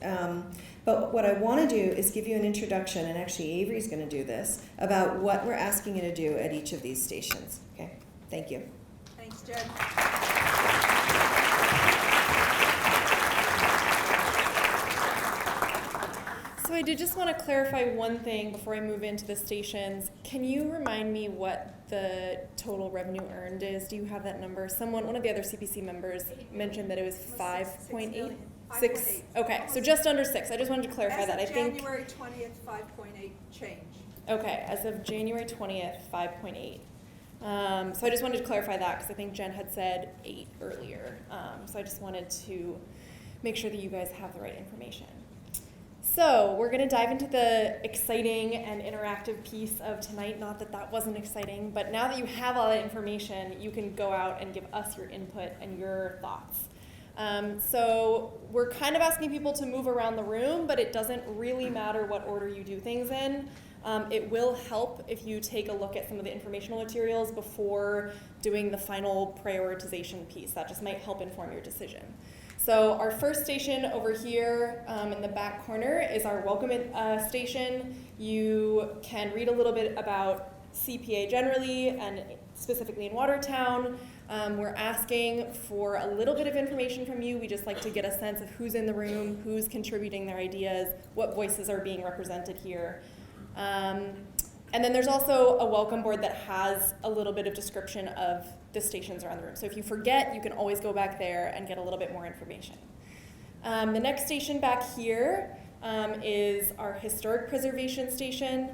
But what I want to do is give you an introduction, and actually Avery's going to do this, about what we're asking you to do at each of these stations. Okay, thank you. Thanks, Jen. So I did just want to clarify one thing before I move into the stations. Can you remind me what the total revenue earned is? Do you have that number? One of the other CPC members mentioned that it was 5.8. 6. Okay, so just under 6. I just wanted to clarify that. I think January 20th, 5.8 change. Okay, as of January 20th, 5.8. So I just wanted to clarify that because I think Jen had said 8 earlier. So I just wanted to make sure that you guys have the right information. So we're going to dive into the exciting and interactive piece of tonight. Not that that wasn't exciting, but now that you have all that information, you can go out and give us your input and your thoughts. So we're kind of asking people to move around the room, but it doesn't really matter what order you do things in. It will help if you take a look at some of the informational materials before doing the final prioritization piece. That just might help inform your decision. So our first station over here in the back corner is our welcome station. You can read a little bit about CPA generally and specifically in Watertown. We're asking for a little bit of information from you. We just like to get a sense of who's in the room, who's contributing their ideas, what voices are being represented here. And then there's also a welcome board that has a little bit of description of the stations around the room. So if you forget, you can always go back there and get a little bit more information. The next station back here is our historic preservation station.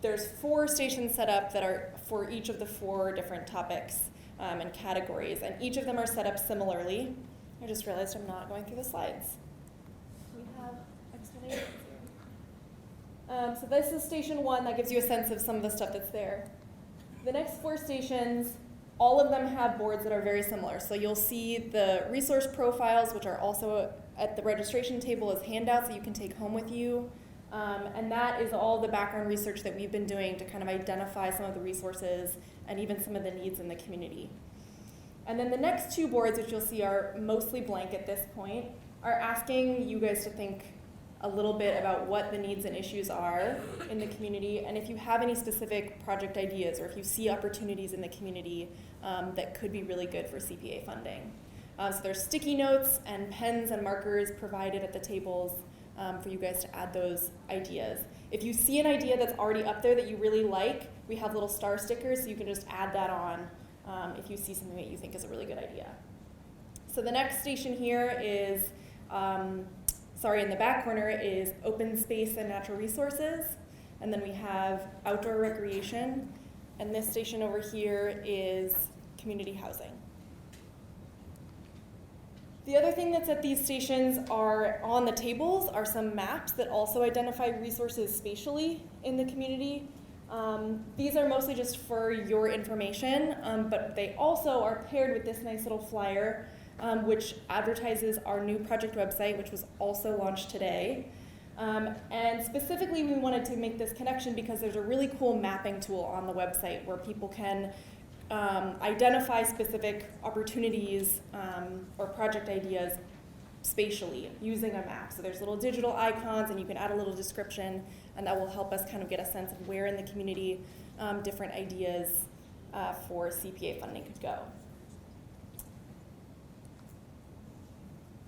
There's 4 stations set up that are for each of the 4 different topics and categories, and each of them are set up similarly. I just realized I'm not going through the slides. We have explanations here. So this is station 1. That gives you a sense of some of the stuff that's there. The next 4 stations, all of them have boards that are very similar. So you'll see the resource profiles, which are also at the registration table as handouts that you can take home with you. And that is all the background research that we've been doing to kind of identify some of the resources and even some of the needs in the community. And then the next 2 boards, which you'll see are mostly blank at this point, are asking you guys to think a little bit about what the needs and issues are in the community, and if you have any specific project ideas or if you see opportunities in the community that could be really good for CPA funding. So there's sticky notes and pens and markers provided at the tables for you guys to add those ideas. If you see an idea that's already up there that you really like, we have little star stickers so you can just add that on if you see something that you think is a really good idea. So the next station here is, in the back corner is open space and natural resources, and then we have outdoor recreation, and this station over here is community housing. The other thing that's at these stations are on the tables are some maps that also identify resources spatially in the community. These are mostly just for your information, but they also are paired with this nice little flyer, which advertises our new project website, which was also launched today. And specifically, we wanted to make this connection because there's a really cool mapping tool on the website where people can identify specific opportunities or project ideas spatially using a map. So there's little digital icons and you can add a little description, and that will help us kind of get a sense of where in the community different ideas for CPA funding could go.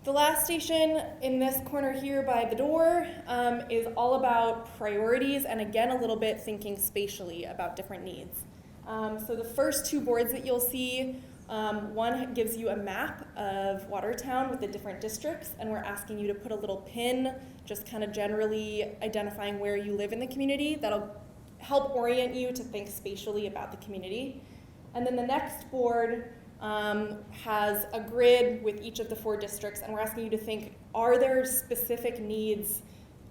The last station in this corner here by the door is all about priorities, and again, a little bit thinking spatially about different needs. So the first two boards that you'll see, one gives you a map of Watertown with the different districts, and we're asking you to put a little pin, just kind of generally identifying where you live in the community. That'll help orient you to think spatially about the community. And then the next board has a grid with each of the 4 districts, and we're asking you to think, are there specific needs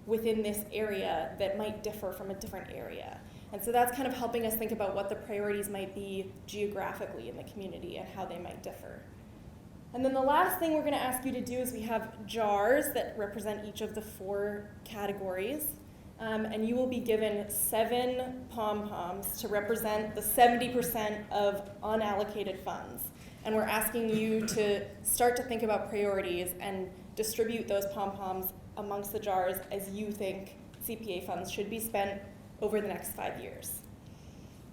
within this area that might differ from a different area? And so that's kind of helping us think about what the priorities might be geographically in the community and how they might differ. And then the last thing we're going to ask you to do is we have jars that represent each of the 4 categories. And you will be given 7 pom-poms to represent the 70% of unallocated funds. And we're asking you to start to think about priorities and distribute those pom-poms amongst the jars as you think CPA funds should be spent over the next 5 years.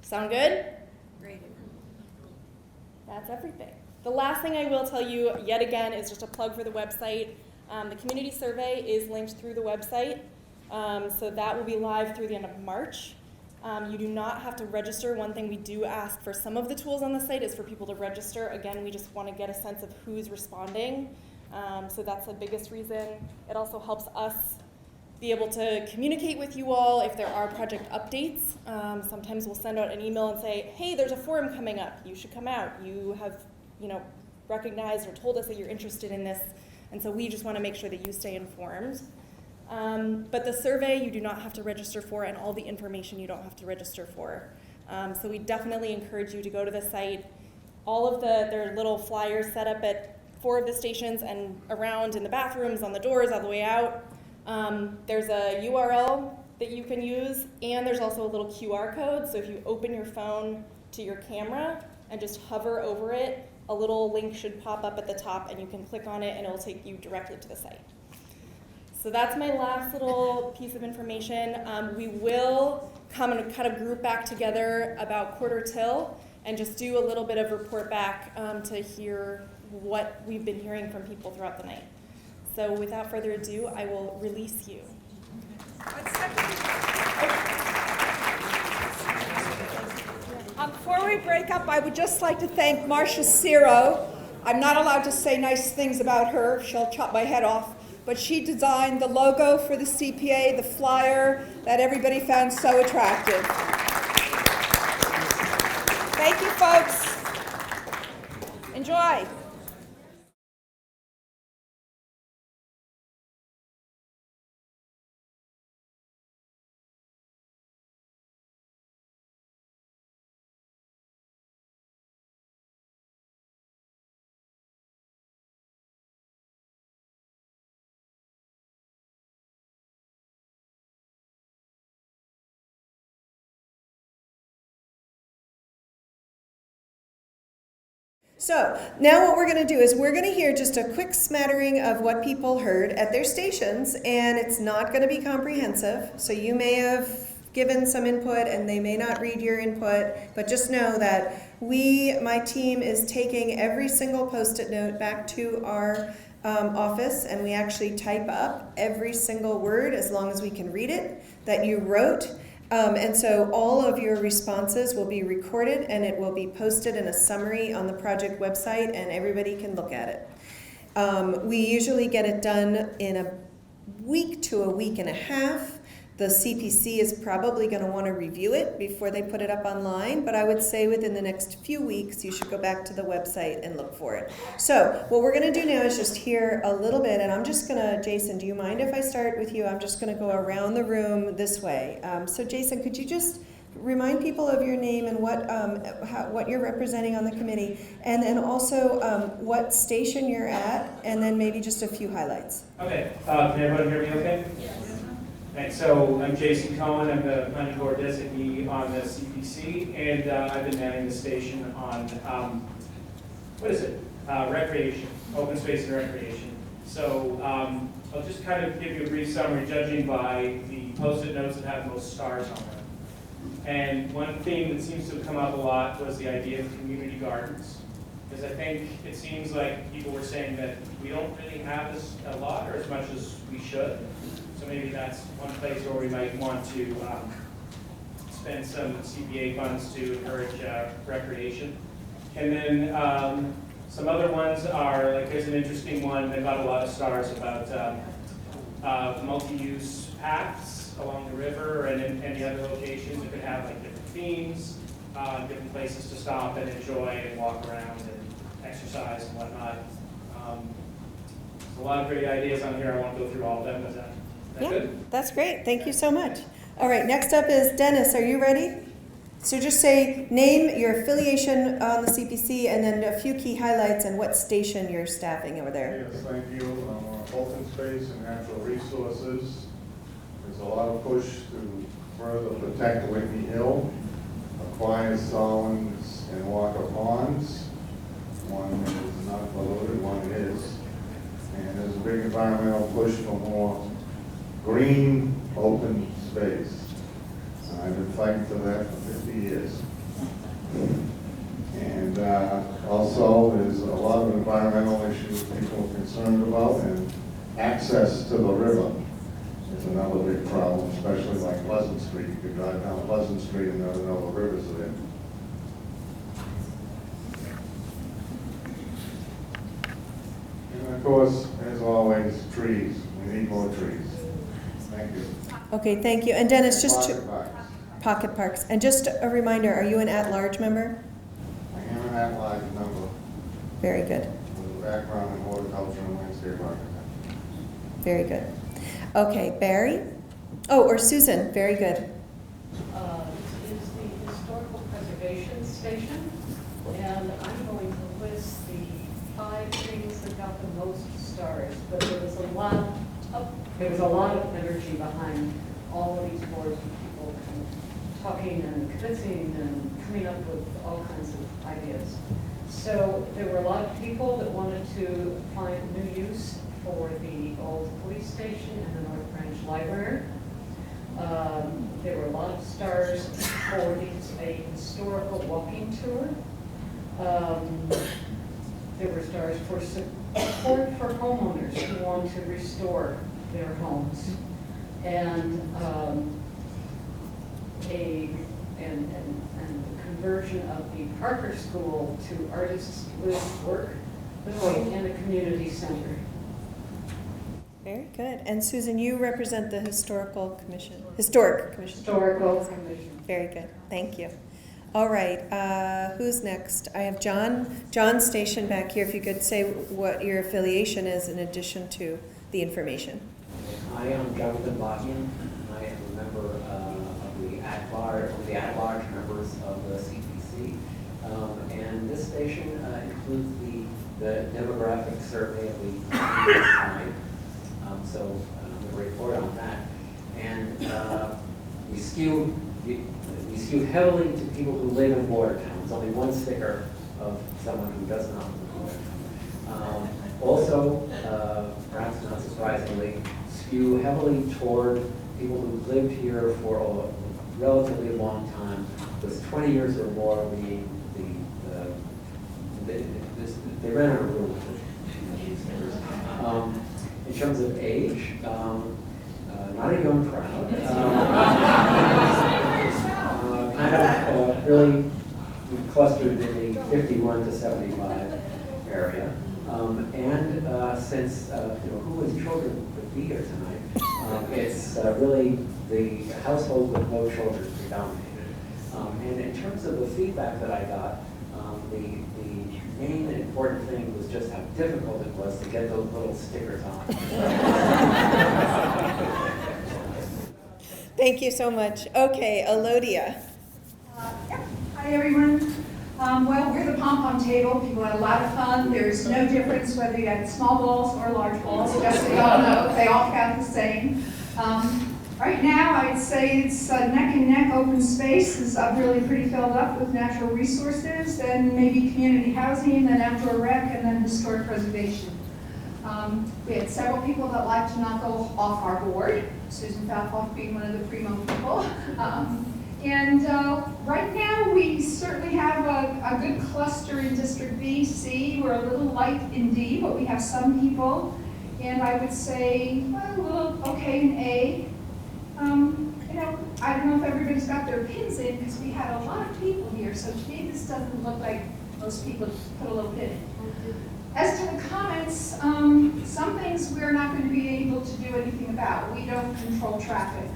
Sound good? Great. That's everything. The last thing I will tell you, yet again, is just a plug for the website. The community survey is linked through the website, so that will be live through the end of March. You do not have to register. One thing we do ask for some of the tools on the site is for people to register. Again, we just want to get a sense of who's responding, so that's the biggest reason. It also helps us be able to communicate with you all if there are project updates. Sometimes we'll send out an email and say, hey, there's a forum coming up. You should come out. You have, recognized or told us that you're interested in this. And so we just want to make sure that you stay informed. But the survey you do not have to register for, and all the information you don't have to register for. So we definitely encourage you to go to the site. All of there are little flyers set up at 4 of the stations and around in the bathrooms, on the doors, on the way out. There's a URL that you can use, and there's also a little QR code. So if you open your phone to your camera and just hover over it, a little link should pop up at the top, and you can click on it, and it'll take you directly to the site. So that's my last little piece of information. We will come and kind of group back together about quarter till and just do a little bit of report back to hear what we've been hearing from people throughout the night. So without further ado, I will release you. Before we break up, I would just like to thank Marcia Ciro. I'm not allowed to say nice things about her. She'll chop my head off. But she designed the logo for the CPA, the flyer that everybody found so attractive. Thank you, folks. Enjoy. So now what we're going to do is we're going to hear just a quick smattering of what people heard at their stations, and it's not going to be comprehensive. So you may have given some input and they may not read your input, but just know that my team is taking every single Post-it note back to our office, and we actually type up every single word as long as we can read it that you wrote. And so all of your responses will be recorded, and it will be posted in a summary on the project website, and everybody can look at it. We usually get it done in a week to a week and a half. The CPC is probably going to want to review it before they put it up online, but I would say within the next few weeks you should go back to the website and look for it. So what we're going to do now is just hear a little bit, and I'm just going to, Jason, do you mind if I start with you? I'm just going to go around the room this way. So Jason, could you just remind people of your name and what you're representing on the committee, and then also what station you're at, and then maybe just a few highlights. Okay, can everyone hear me okay? Yes. Thanks. So I'm Jason Cohen. I'm the planning board designee on the CPC, and I've been manning the station on, recreation, open space and recreation. So I'll just kind of give you a brief summary, judging by the Post-it notes that have the most stars on them. And one theme that seems to have come up a lot was the idea of community gardens. Because I think it seems like people were saying that we don't really have this a lot or as much as we should. So maybe that's one place where we might want to spend some CPA funds to encourage recreation. And then some other ones are, like there's an interesting one that got a lot of stars about multi-use paths along the river and in any other locations. It could have like different themes, different places to stop and enjoy and walk around and exercise and whatnot. There's a lot of great ideas on here. I won't go through all of them. Is that Yeah, good? that's great. Thank you so much. All right, next up is Dennis. Are you ready? So just say name, your affiliation on the CPC, and then a few key highlights and what station you're staffing over there. Yes, thank you. Open space and natural resources. There's a lot of push to further protect Whitney Hill, Aquinas, Solins, and Walker Ponds. One is not polluted, one is. And there's a big environmental push for more green, open space. I've been fighting for that for 50 years. And also, there's a lot of environmental issues people are concerned about, and access to the river is another big problem, especially like Pleasant Street. You could drive down Pleasant Street and never know the rivers are there. And of course, as always, trees. We need more trees. Thank you. Okay, thank you. And Dennis, just to, Pocket parks. pocket parks. And just a reminder, are you an at-large member? I am an at-large member Very good, with a background in horticulture and landscape architecture. very good. Okay, Barry? Oh, or Susan, very good. Is the Historical Preservation Station, and I'm going to list the 5 things that got the most stars, but there was a lot of energy behind all of these boards, with people kind of talking and convincing and coming up with all kinds of ideas. So there were a lot of people that wanted to find new use for the old police station and the North Branch Library. There were a lot of stars for a historical walking tour. There were stars for support for homeowners who want to restore their homes, and the conversion of the Parker School to artists with work living in a community center. Very good. And Susan, you represent the Historic Commission. Historical Commission. Very good. Thank you. All right. Who's next? I have John. John's stationed back here. If you could say what your affiliation is in addition to the information. I am Jonathan Bottian. I am a member of the at-large members of the CPC. And this station includes the demographic survey of the time. So I'm going to report on that. And we skew heavily to people who live in Watertown. There's only one sticker of someone who does not live in Watertown. Also, perhaps not surprisingly, skew heavily toward people who lived here for a relatively long time, with 20 years or more being they rented a room. In terms of age, not a young crowd. Kind of really clustered in the 51 to 75 area. And since who has children would be here tonight, it's really the household with no children predominated. And in terms of the feedback that I got, the main important thing was just how difficult it was to get those little stickers on. Thank you so much. Okay, Elodia. Hi, everyone. Well, we're the pom-pom table. People had a lot of fun. There's no difference whether you had small balls or large balls. Just so y'all know, they all count the same. Right now, I'd say it's neck and neck. Open space is really pretty filled up with natural resources, then maybe community housing, then outdoor rec, and then historic preservation. We had several people that like to not go off our board, Susan Falkoff being one of the primo people. And right now, we certainly have a good cluster in District B, C. We're a little light in D, but we have some people. And I would say, well, a little okay in A. I don't know if everybody's got their pins in, because we had a lot of people here, so to me, this doesn't look like most people put a little pin in. As to the comments, some things we're not going to be able to do anything about. We don't control traffic.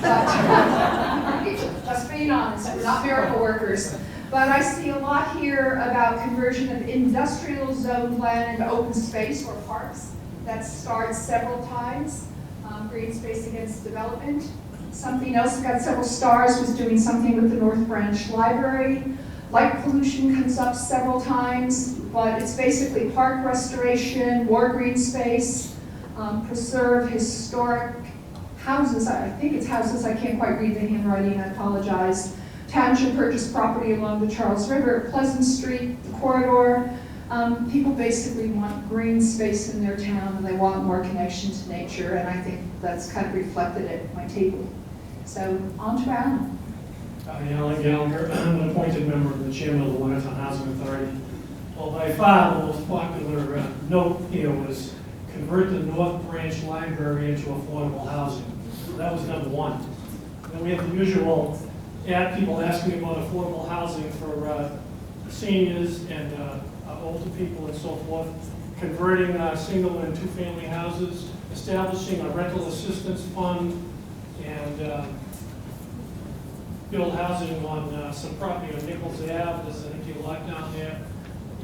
But, just being honest, we're not miracle workers. But I see a lot here about conversion of industrial zone land into open space or parks. That starts several times. Green space against development. Something else that got several stars was doing something with the North Branch Library. Light pollution comes up several times, but it's basically park restoration, more green space, preserve historic houses. I think it's houses, I can't quite read the handwriting, I apologize. Township purchased property along the Charles River, Pleasant Street, the corridor. People basically want green space in their town, and they want more connection to nature, and I think that's kind of reflected at my table. So, on to Alan. Alan Gallagher, I'm an appointed member of the chairman of the Watertown Housing Authority. Well, by far, the most popular note here was convert the North Branch Library into affordable housing. So that was number one. Then we have the usual people asking about affordable housing for seniors and older people and so forth, converting single and two-family houses, establishing a rental assistance fund, and build housing on some property on Nichols Ave, there's an empty lot down there,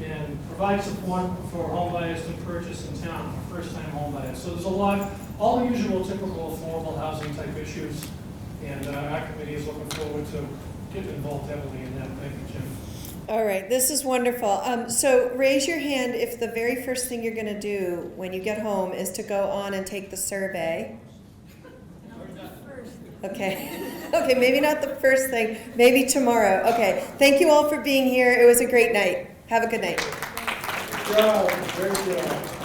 and provide support for home buyers to purchase in town, first-time home buyers. So there's a lot, all the usual typical affordable housing type issues, and our committee is looking forward to getting involved heavily in that. Thank you, Jim. All right, this is wonderful. So raise your hand if the very first thing you're going to do when you get home is to go on and take the survey. Okay. Okay, maybe not the first thing, maybe tomorrow. Okay, thank you all for being here. It was a great night. Have a good night. Good job. Very good.